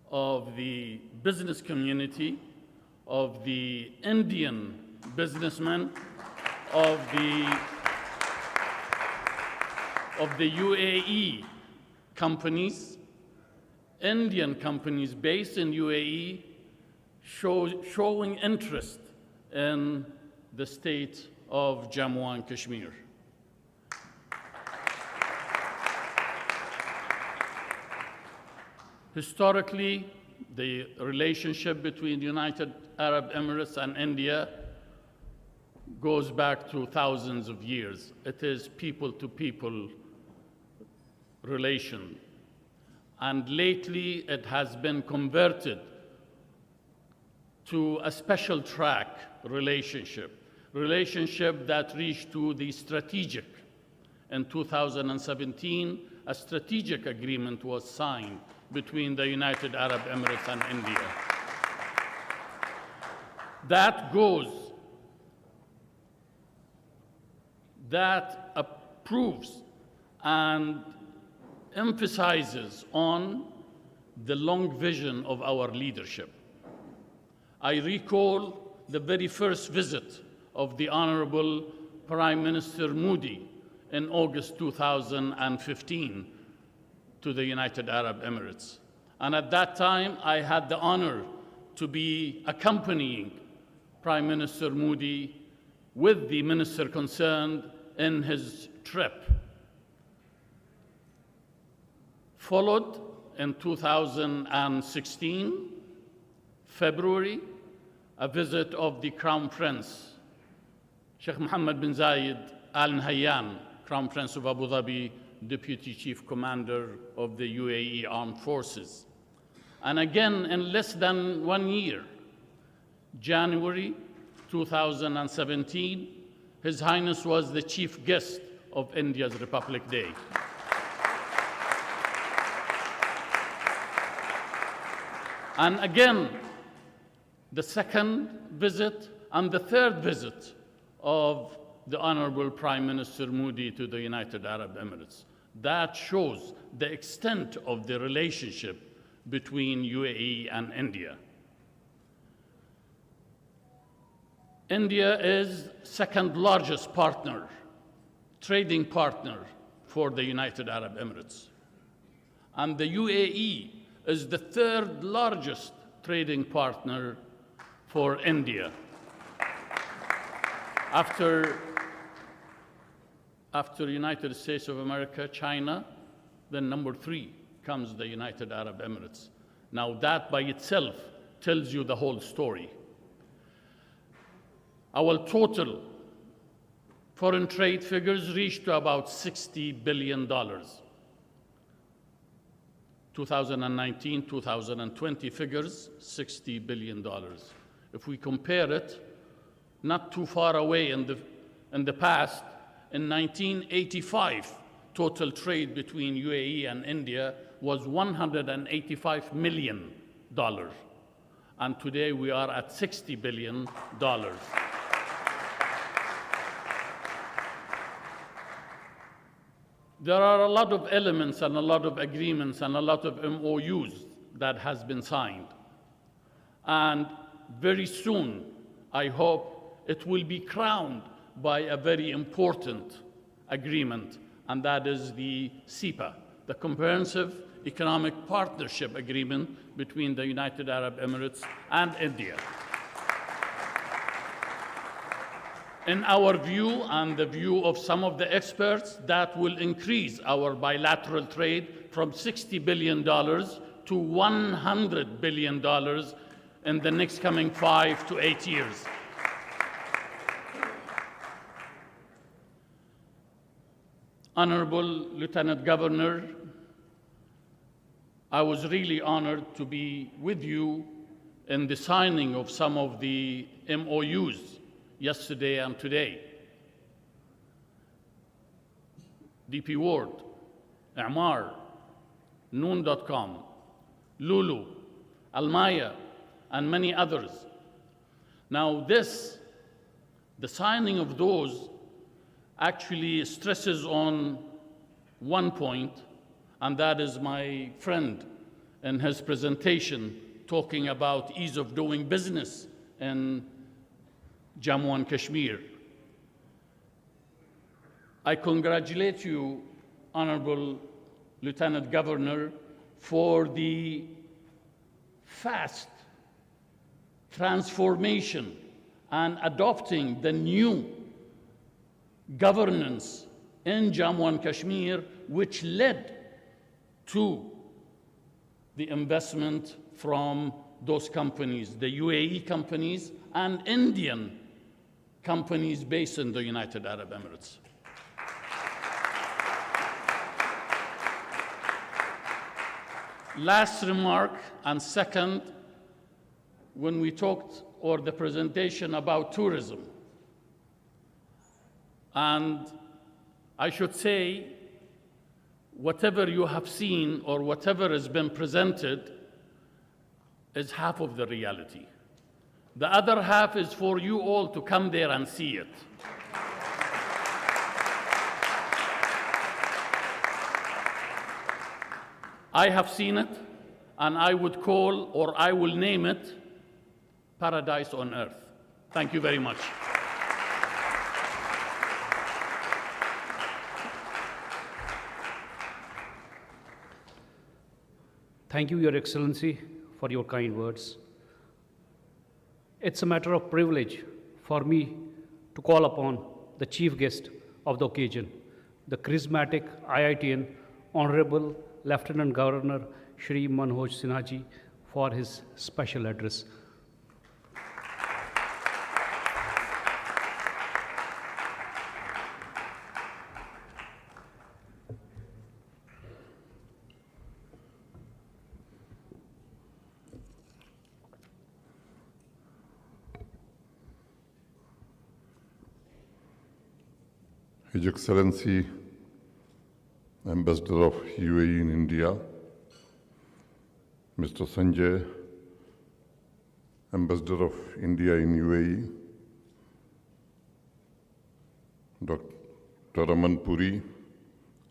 of the business community, of the Indian businessmen, of the UAE companies, Indian companies based in UAE, showing interest in the state of Jammu and Kashmir. Historically, the relationship between the United Arab Emirates and India goes back to thousands of years. It is people-to-people relation. And lately, it has been converted to a special track relationship that reached to the strategic. In 2017, a strategic agreement was signed between the United Arab Emirates and India. That approves and emphasizes on the long vision of our leadership. I recall the very first visit of the Honorable Prime Minister Modi in August 2015 to the United Arab Emirates. And at that time, I had the honor to be accompanying Prime Minister Modi with the minister concerned in his trip. Followed in 2016, February, a visit of the Crown Prince, Sheikh Mohammed bin Zayed Al Nahyan, Crown Prince of Abu Dhabi, Deputy Chief Commander of the UAE Armed Forces. And again, in less than 1 year, January 2017, His Highness was the chief guest of India's Republic Day. And again, the second visit and the third visit of the Honorable Prime Minister Modi to the United Arab Emirates. That shows the extent of the relationship between UAE and India. India is second largest partner, trading partner for the United Arab Emirates. And the UAE is the third largest trading partner for India. After United States of America, China, then number 3 comes the United Arab Emirates. Now that by itself tells you the whole story. Our total foreign trade figures reached to about $60 billion. 2019, 2020 figures, $60 billion. If we compare it, not too far away in the past, in 1985, total trade between UAE and India was $185 million. And today we are at $60 billion. There are a lot of elements and a lot of agreements and a lot of MOUs that has been signed. And very soon, I hope it will be crowned by a very important agreement, and that is the CEPA, the Comprehensive Economic Partnership Agreement between the United Arab Emirates and India. In our view and the view of some of the experts, that will increase our bilateral trade from $60 billion to $100 billion in the next coming 5 to 8 years. Honorable Lieutenant Governor, I was really honored to be with you in the signing of some of the MOUs yesterday and today. DP World, A'mar, Noon.com, Lulu, Almaya, and many others. Now the signing of those actually stresses on one point, and that is my friend in his presentation talking about ease of doing business in Jammu and Kashmir. I congratulate you, Honorable Lieutenant Governor, for the fast transformation and adopting the new governance in Jammu and Kashmir, which led to the investment from those companies, the UAE companies and Indian companies based in the United Arab Emirates. Last remark, and second, when we talked or the presentation about tourism, and I should say, whatever you have seen or whatever has been presented is half of the reality. The other half is for you all to come there and see it. I have seen it, and I would call, or I will name it, paradise on earth. Thank you very much. Thank you, Your Excellency, for your kind words. It's a matter of privilege for me to call upon the chief guest of the occasion, the charismatic IITian, Honorable Lieutenant Governor Shri Manoj Sinha ji, for his special address. His Excellency, Ambassador of UAE in India, Mr. Sanjay, Ambassador of India in UAE, Dr. Raman Puri,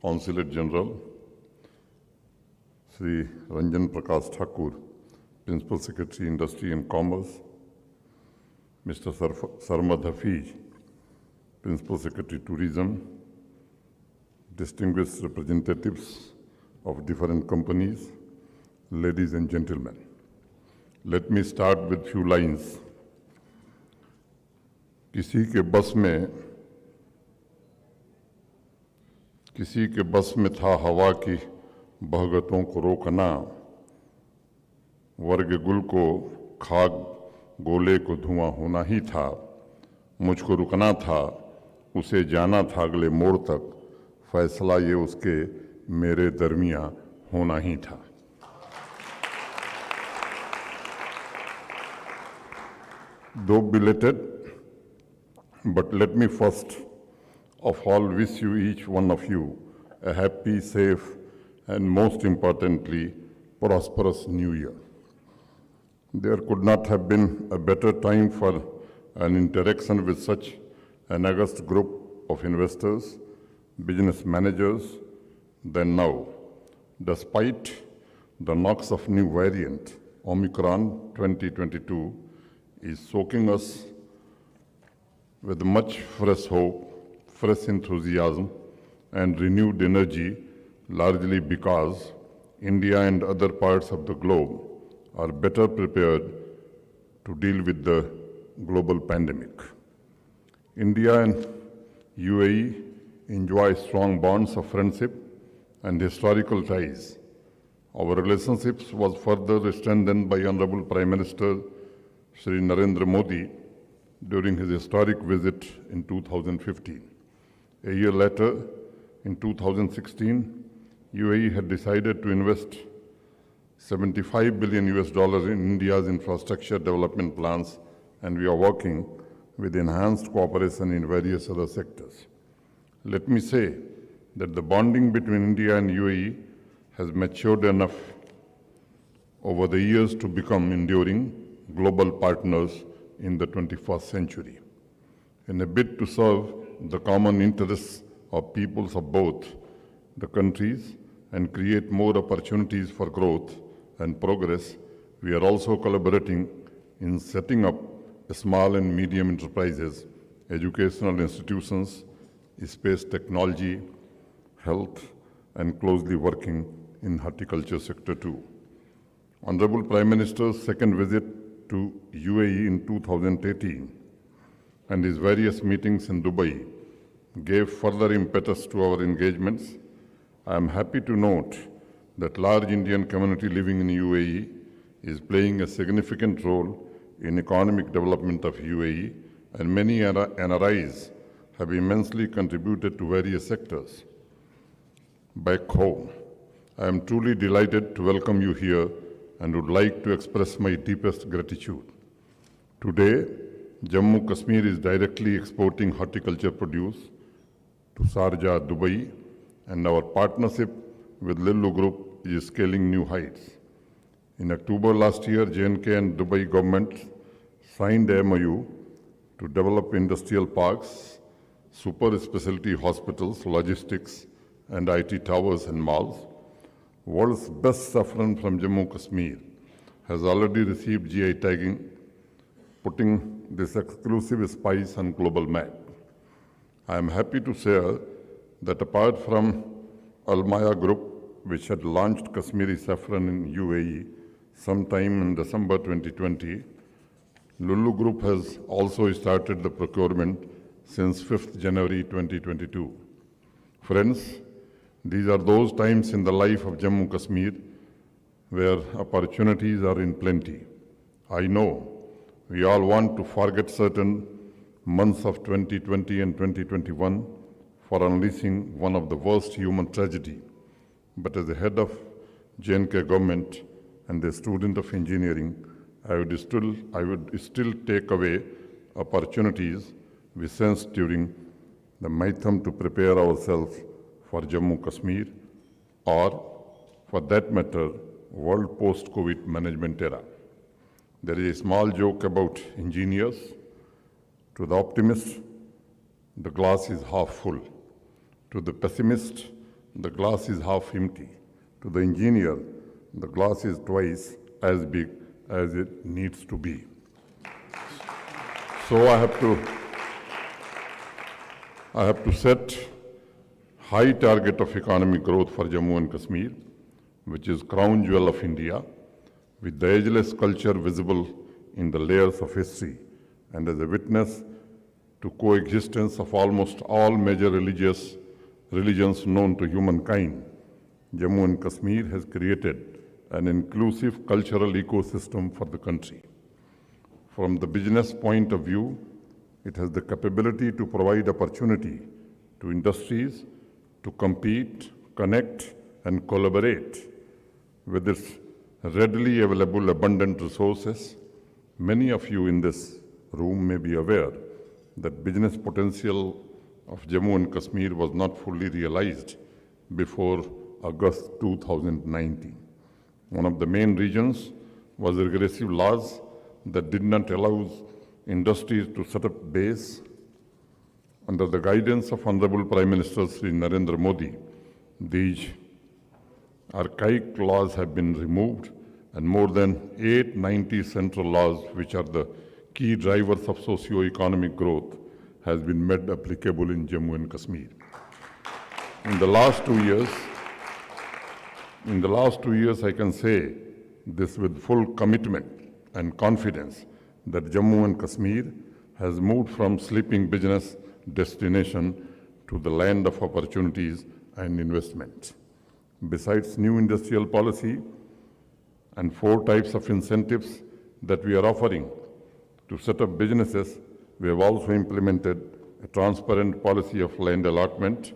Consulate General, Shri Ranjan Prakash Thakur, Principal Secretary, Industry and Commerce, Mr. Sarmad Hafiz, Principal Secretary, Tourism, distinguished representatives of different companies, ladies and gentlemen. Let me start with few lines. किसी के बस में था हवा की बहगतों को रोकना, वर्ग गुल को खाक गोले को धुआं होना ही था, मुझको रुकना था, उसे जाना था अगले मोड़ तक, फैसला ये उसके मेरे दरमियां होना ही था। Though belated, but let me first of all wish you, each one of you, a happy, safe, and most importantly, prosperous New Year. There could not have been a better time for an interaction with such an august group of investors, business managers than now. Despite the knocks of new variant, Omicron 2022 is soaking us with much fresh hope, fresh enthusiasm, and renewed energy, largely because India and other parts of the globe are better prepared to deal with the global pandemic. India and UAE enjoy strong bonds of friendship and historical ties. Our relationships was further strengthened by Honorable Prime Minister Shri Narendra Modi during his historic visit in 2015. A year later, in 2016, UAE had decided to invest $75 billion in India's infrastructure development plans, and we are working with enhanced cooperation in various other sectors. Let me say that the bonding between India and UAE has matured enough over the years to become enduring global partners in the 21st century. In a bid to serve the common interests of peoples of both the countries and create more opportunities for growth and progress, we are also collaborating in setting up small and medium enterprises, educational institutions, space technology, health, and closely working in horticulture sector too. Honorable Prime Minister's second visit to UAE in 2018 and his various meetings in Dubai gave further impetus to our engagements. I am happy to note that large Indian community living in UAE is playing a significant role in economic development of UAE, and many NRIs have immensely contributed to various sectors. Back home, I am truly delighted to welcome you here and would like to express my deepest gratitude. Today, Jammu Kashmir is directly exporting horticulture produce to Sharjah, Dubai, and our partnership with Lillu Group is scaling new heights. In October last year, J&K and Dubai government signed a MOU to develop industrial parks, super specialty hospitals, logistics, and IT towers and malls. World's best saffron from Jammu Kashmir has already received GI tagging, putting this exclusive spice on global map. I am happy to share that apart from Almaya Group, which had launched Kashmiri saffron in UAE sometime in December 2020, Lulu Group has also started the procurement since 5th January 2022. Friends, these are those times in the life of Jammu Kashmir where opportunities are in plenty. I know we all want to forget certain months of 2020 and 2021 for unleashing one of the worst human tragedy. But as the head of J&K government and a student of engineering, I would still take away opportunities we sensed during the Maitham to prepare ourselves for Jammu Kashmir, or for that matter, world post-COVID management era. There is a small joke about engineers. To the optimist, the glass is half full. To the pessimist, the glass is half empty. To the engineer, the glass is twice as big as it needs to be. So I have to set high target of economic growth for Jammu and Kashmir, which is crown jewel of India, with the ageless culture visible in the layers of history and as a witness to coexistence of almost all major religions known to humankind. Jammu and Kashmir has created an inclusive cultural ecosystem for the country. From the business point of view, it has the capability to provide opportunity to industries to compete, connect, and collaborate. With its readily available abundant resources, many of you in this room may be aware that business potential of Jammu and Kashmir was not fully realized before August 2019. One of the main reasons was regressive laws that did not allow industries to set up base. Under the guidance of Honorable Prime Minister Shri Narendra Modi, these archaic laws have been removed and more than 890 central laws, which are the key drivers of socio-economic growth, has been made applicable in Jammu and Kashmir. In the last 2 years, I can say this with full commitment and confidence that Jammu and Kashmir has moved from sleeping business destination to the land of opportunities and investment. Besides new industrial policy and 4 types of incentives that we are offering to set up businesses, we have also implemented a transparent policy of land allotment,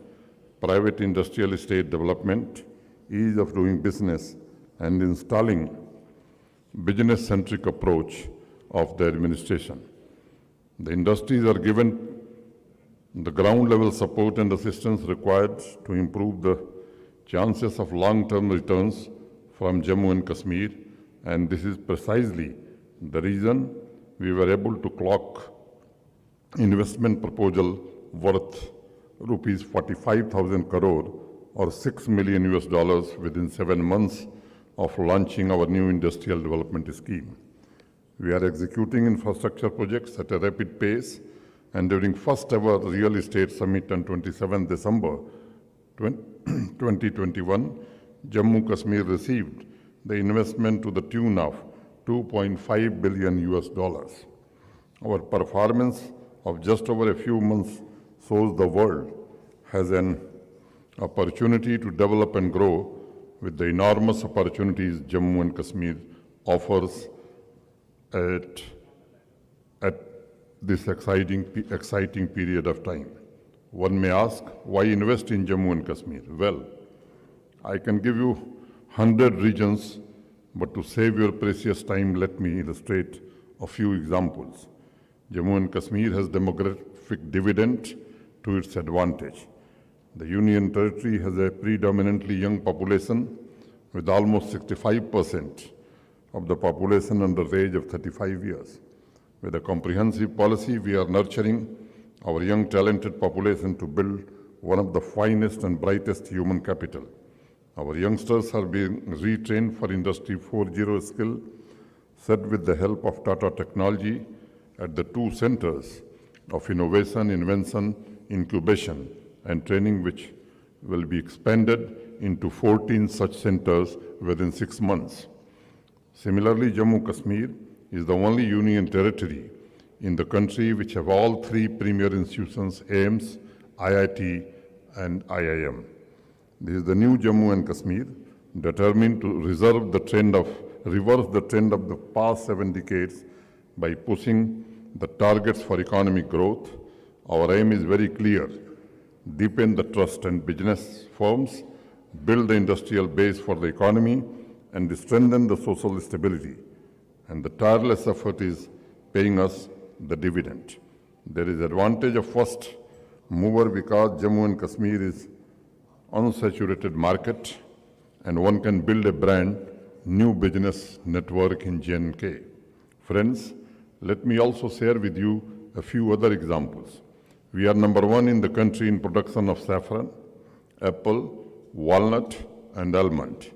private industrial estate development, ease of doing business, and installing business-centric approach of the administration. The industries are given the ground-level support and assistance required to improve the chances of long-term returns from Jammu and Kashmir, and this is precisely the reason we were able to clock investment proposal worth rupees 45,000 crore or $6 million within 7 months of launching our new industrial development scheme. We are executing infrastructure projects at a rapid pace, and during first ever real estate summit on 27 December 2021, Jammu Kashmir received the investment to the tune of $2.5 billion. Our performance of just over a few months shows the world has an opportunity to develop and grow with the enormous opportunities Jammu and Kashmir offers at this exciting period of time. One may ask, why invest in Jammu and Kashmir? Well, I can give you 100 reasons, but to save your precious time, let me illustrate a few examples. Jammu and Kashmir has demographic dividend to its advantage. The Union Territory has a predominantly young population with almost 65% of the population under the age of 35 years. With a comprehensive policy, we are nurturing our young talented population to build one of the finest and brightest human capital. Our youngsters are being retrained for Industry 4.0 skill, set with the help of Tata Technology at the 2 centers of innovation, invention, incubation, and training, which will be expanded into 14 such centers within 6 months. Similarly, Jammu Kashmir is the only union territory in the country which have all 3 premier institutions, AIMS, IIT, and IIM. This is the new Jammu and Kashmir, determined to reverse the trend of the past 7 decades by pushing the targets for economic growth. Our aim is very clear: deepen the trust in business firms, build the industrial base for the economy, and strengthen the social stability. And the tireless effort is paying us the dividend. There is advantage of first mover because Jammu and Kashmir is unsaturated market, and one can build a brand new business network in J&K. Friends, let me also share with you a few other examples. We are number one in the country in production of saffron, apple, walnut, and almond.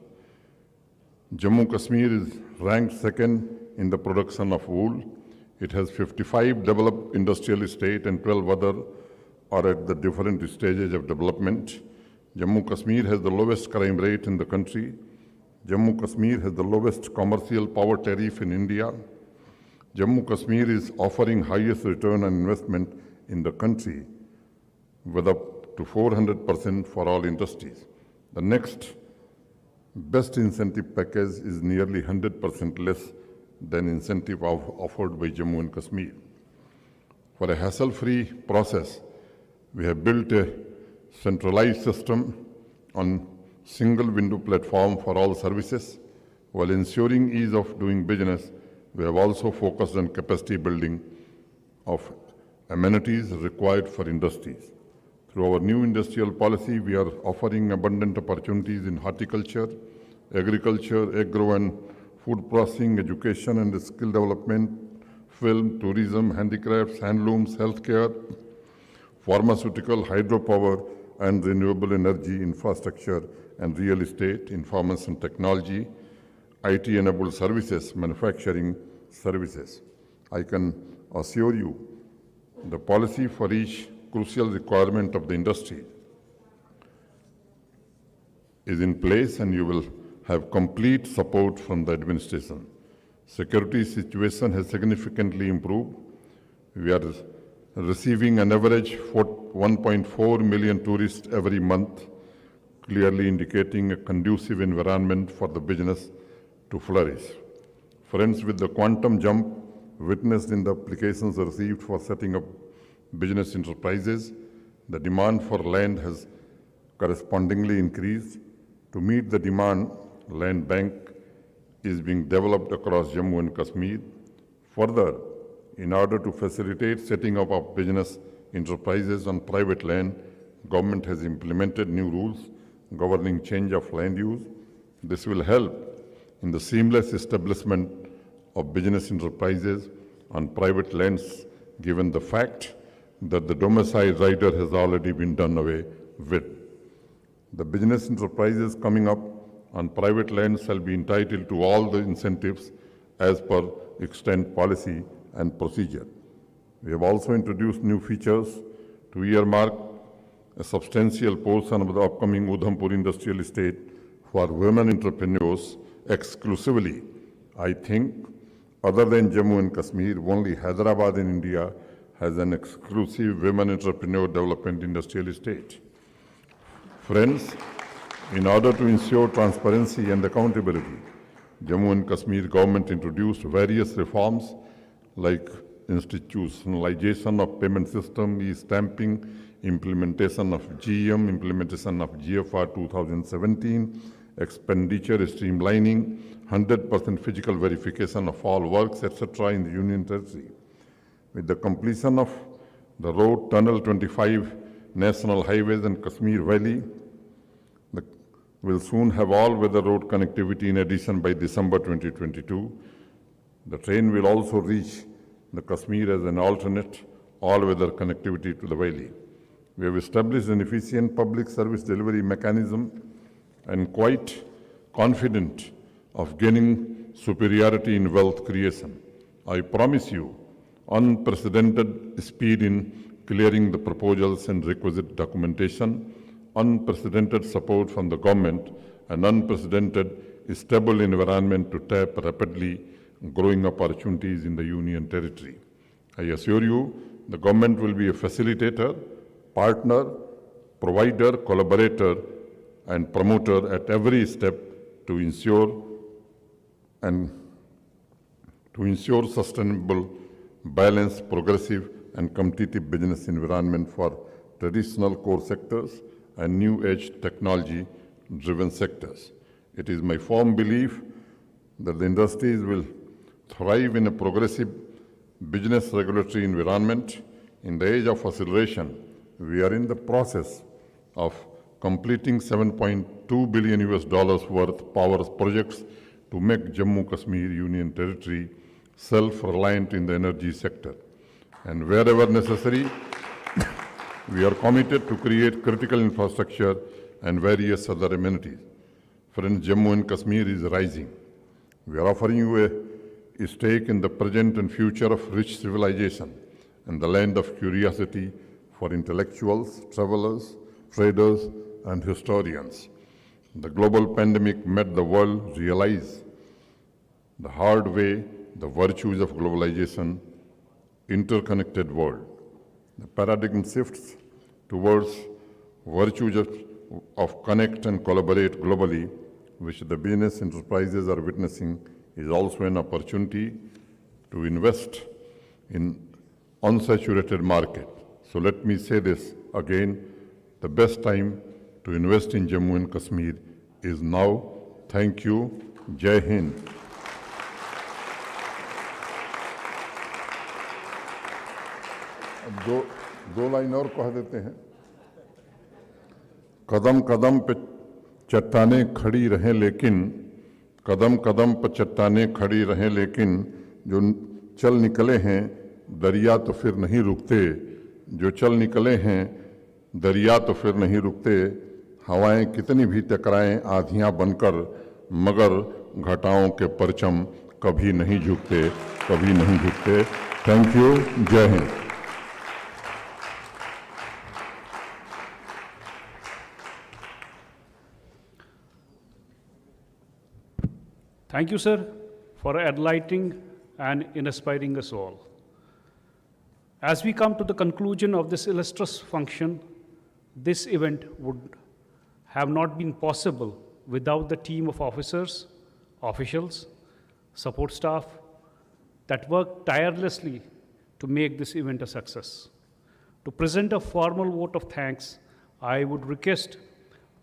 Jammu Kashmir is ranked second in the production of wool. It has 55 developed industrial estates and 12 other are at the different stages of development. Jammu Kashmir has the lowest crime rate in the country. Jammu Kashmir has the lowest commercial power tariff in India. Jammu Kashmir is offering highest return on investment in the country with up to 400% for all industries. The next best incentive package is nearly 100% less than incentive offered by Jammu and Kashmir. For a hassle-free process, we have built a centralized system on single window platform for all services. While ensuring ease of doing business, we have also focused on capacity building of amenities required for industries. Through our new industrial policy, we are offering abundant opportunities in horticulture, agriculture, agro and food processing, education and skill development, film, tourism, handicrafts, handlooms, healthcare, pharmaceutical, hydropower and renewable energy infrastructure and real estate, information technology, IT-enabled services, manufacturing services. I can assure you the policy for each crucial requirement of the industry is in place and you will have complete support from the administration. Security situation has significantly improved. We are receiving an average 1.4 million tourists every month, clearly indicating a conducive environment for the business to flourish. Friends, with the quantum jump witnessed in the applications received for setting up business enterprises, the demand for land has correspondingly increased. To meet the demand, land bank is being developed across Jammu and Kashmir. Further, in order to facilitate setting up of business enterprises on private land, government has implemented new rules governing change of land use. This will help in the seamless establishment of business enterprises on private lands, given the fact that the domicile rider has already been done away with. The business enterprises coming up on private land shall be entitled to all the incentives as per extant policy and procedure. We have also introduced new features to earmark a substantial portion of the upcoming Udhampur industrial estate for women entrepreneurs exclusively. I think other than Jammu and Kashmir, only Hyderabad in India has an exclusive women entrepreneur development industrial estate. Friends, in order to ensure transparency and accountability, Jammu and Kashmir government introduced various reforms like institutionalization of payment system, e-stamping, implementation of GM, implementation of GFR 2017, expenditure streamlining, 100% physical verification of all works, etc. in the Union Territory. With the completion of the road, tunnel, 25 national highways and Kashmir Valley, will soon have all-weather road connectivity in addition by December 2022. The train will also reach the Kashmir as an alternate all-weather connectivity to the valley. We have established an efficient public service delivery mechanism and quite confident of gaining superiority in wealth creation. I promise you unprecedented speed in clearing the proposals and requisite documentation, unprecedented support from the government, and unprecedented stable environment to tap rapidly growing opportunities in the Union Territory. I assure you, the government will be a facilitator, partner, provider, collaborator, and promoter at every step to ensure sustainable, balanced, progressive, and competitive business environment for traditional core sectors and new age technology-driven sectors. It is my firm belief that the industries will thrive in a progressive business regulatory environment. In the age of acceleration, we are in the process of completing $7.2 billion worth power projects to make Jammu Kashmir Union Territory self-reliant in the energy sector. And wherever necessary, we are committed to create critical infrastructure and various other amenities. Friends, Jammu and Kashmir is rising. We are offering you a stake in the present and future of rich civilization and the land of curiosity for intellectuals, travelers, traders, and historians. The global pandemic made the world realize the hard way the virtues of globalization, interconnected world. The paradigm shifts towards virtues of connect and collaborate globally, which the business enterprises are witnessing, is also an opportunity to invest in unsaturated market. So let me say this again, the best time to invest in Jammu and Kashmir is now. Thank you. Jai Hind. दो line और कह देते हैं। कदम कदम पे चट्टानें खड़ी रहें लेकिन कदम कदम पर चट्टानें खड़ी रहें लेकिन जो चल निकले हैं दरिया तो फिर नहीं रुकते, जो चल निकले हैं दरिया तो फिर नहीं रुकते, हवाएं कितनी भी टकराएं आंधियां बनकर मगर घटाओं के परचम कभी नहीं झुकते, कभी नहीं झुकते। Thank you. जय Hind. Thank you, sir, for enlightening and inspiring us all. As we come to the conclusion of this illustrious function, this event would have not been possible without the team of officers, officials, support staff that worked tirelessly to make this event a success. To present a formal vote of thanks, I would request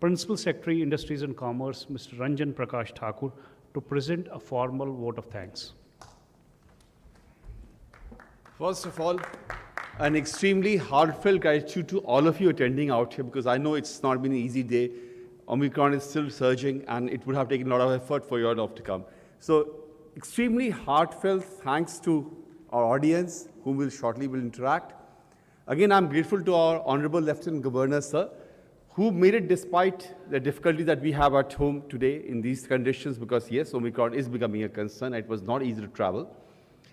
Principal Secretary, Industries and Commerce, Mr. Ranjan Prakash Thakur, to present a formal vote of thanks. First of all, an extremely heartfelt gratitude to all of you attending out here, because I know it's not been an easy day. Omicron is still surging and it would have taken a lot of effort for you all to come. So extremely heartfelt thanks to our audience, whom will shortly interact. Again, I'm grateful to our Honorable Lieutenant Governor, sir, who made it despite the difficulties that we have at home today in these conditions, because yes, Omicron is becoming a concern. It was not easy to travel.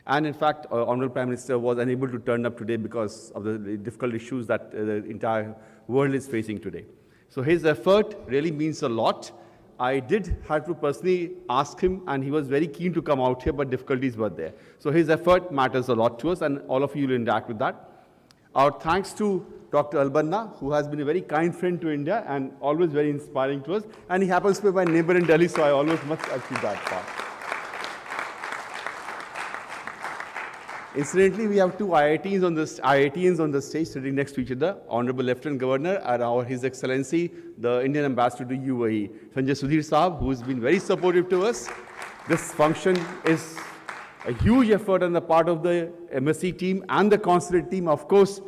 And in fact, Honorable Prime Minister was unable to turn up today because of the difficult issues that the entire world is facing today. So his effort really means a lot. I did have to personally ask him, and he was very keen to come out here, but difficulties were there. So his effort matters a lot to us, and all of you will interact with that. Our thanks to Dr. Albanna, who has been a very kind friend to India and always very inspiring to us. And he happens to be my neighbor in Delhi, so I always must achieve that part. Incidentally, we have two IITians on the stage sitting next to each other, Honorable Lieutenant Governor and His Excellency, the Indian Ambassador to UAE, Sanjay Sudhir Saab, who has been very supportive to us. This function is a huge effort on the part of the embassy team and the consulate team. Of course,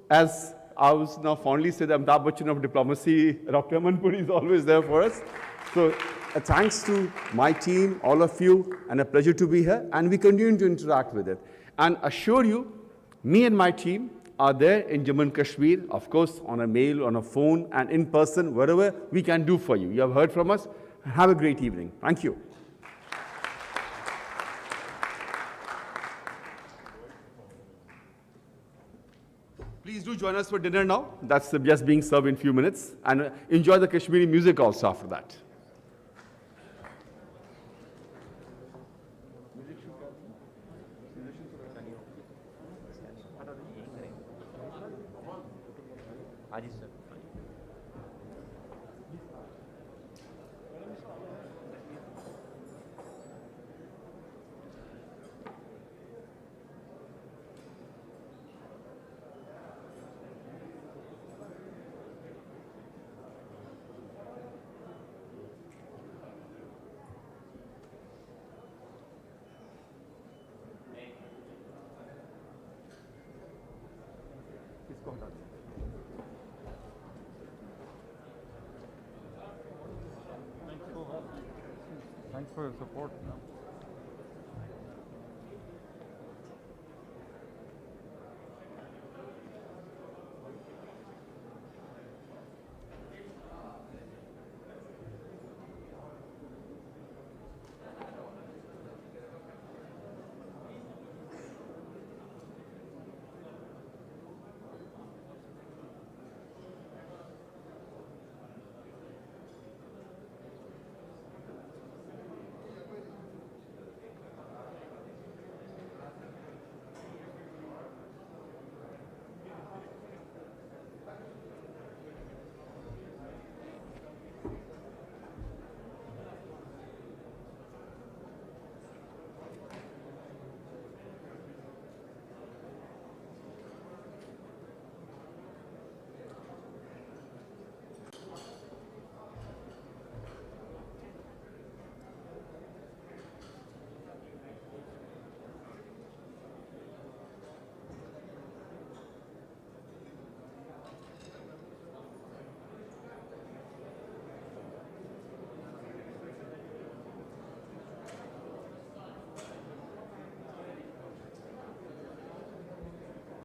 as I was now fondly say, the Amitabh Bachchan of diplomacy, Dr. Amanpuri is always there for us. So thanks to my team, all of you, and a pleasure to be here. And we continue to interact with it. And assure you, me and my team are there in Jammu and Kashmir, of course, on a mail, on a phone, and in person, wherever we can do for you. You have heard from us. Have a great evening. Thank you. Please do join us for dinner now. That's just being served in a few minutes. And enjoy the Kashmiri music also after that. Thanks for your support.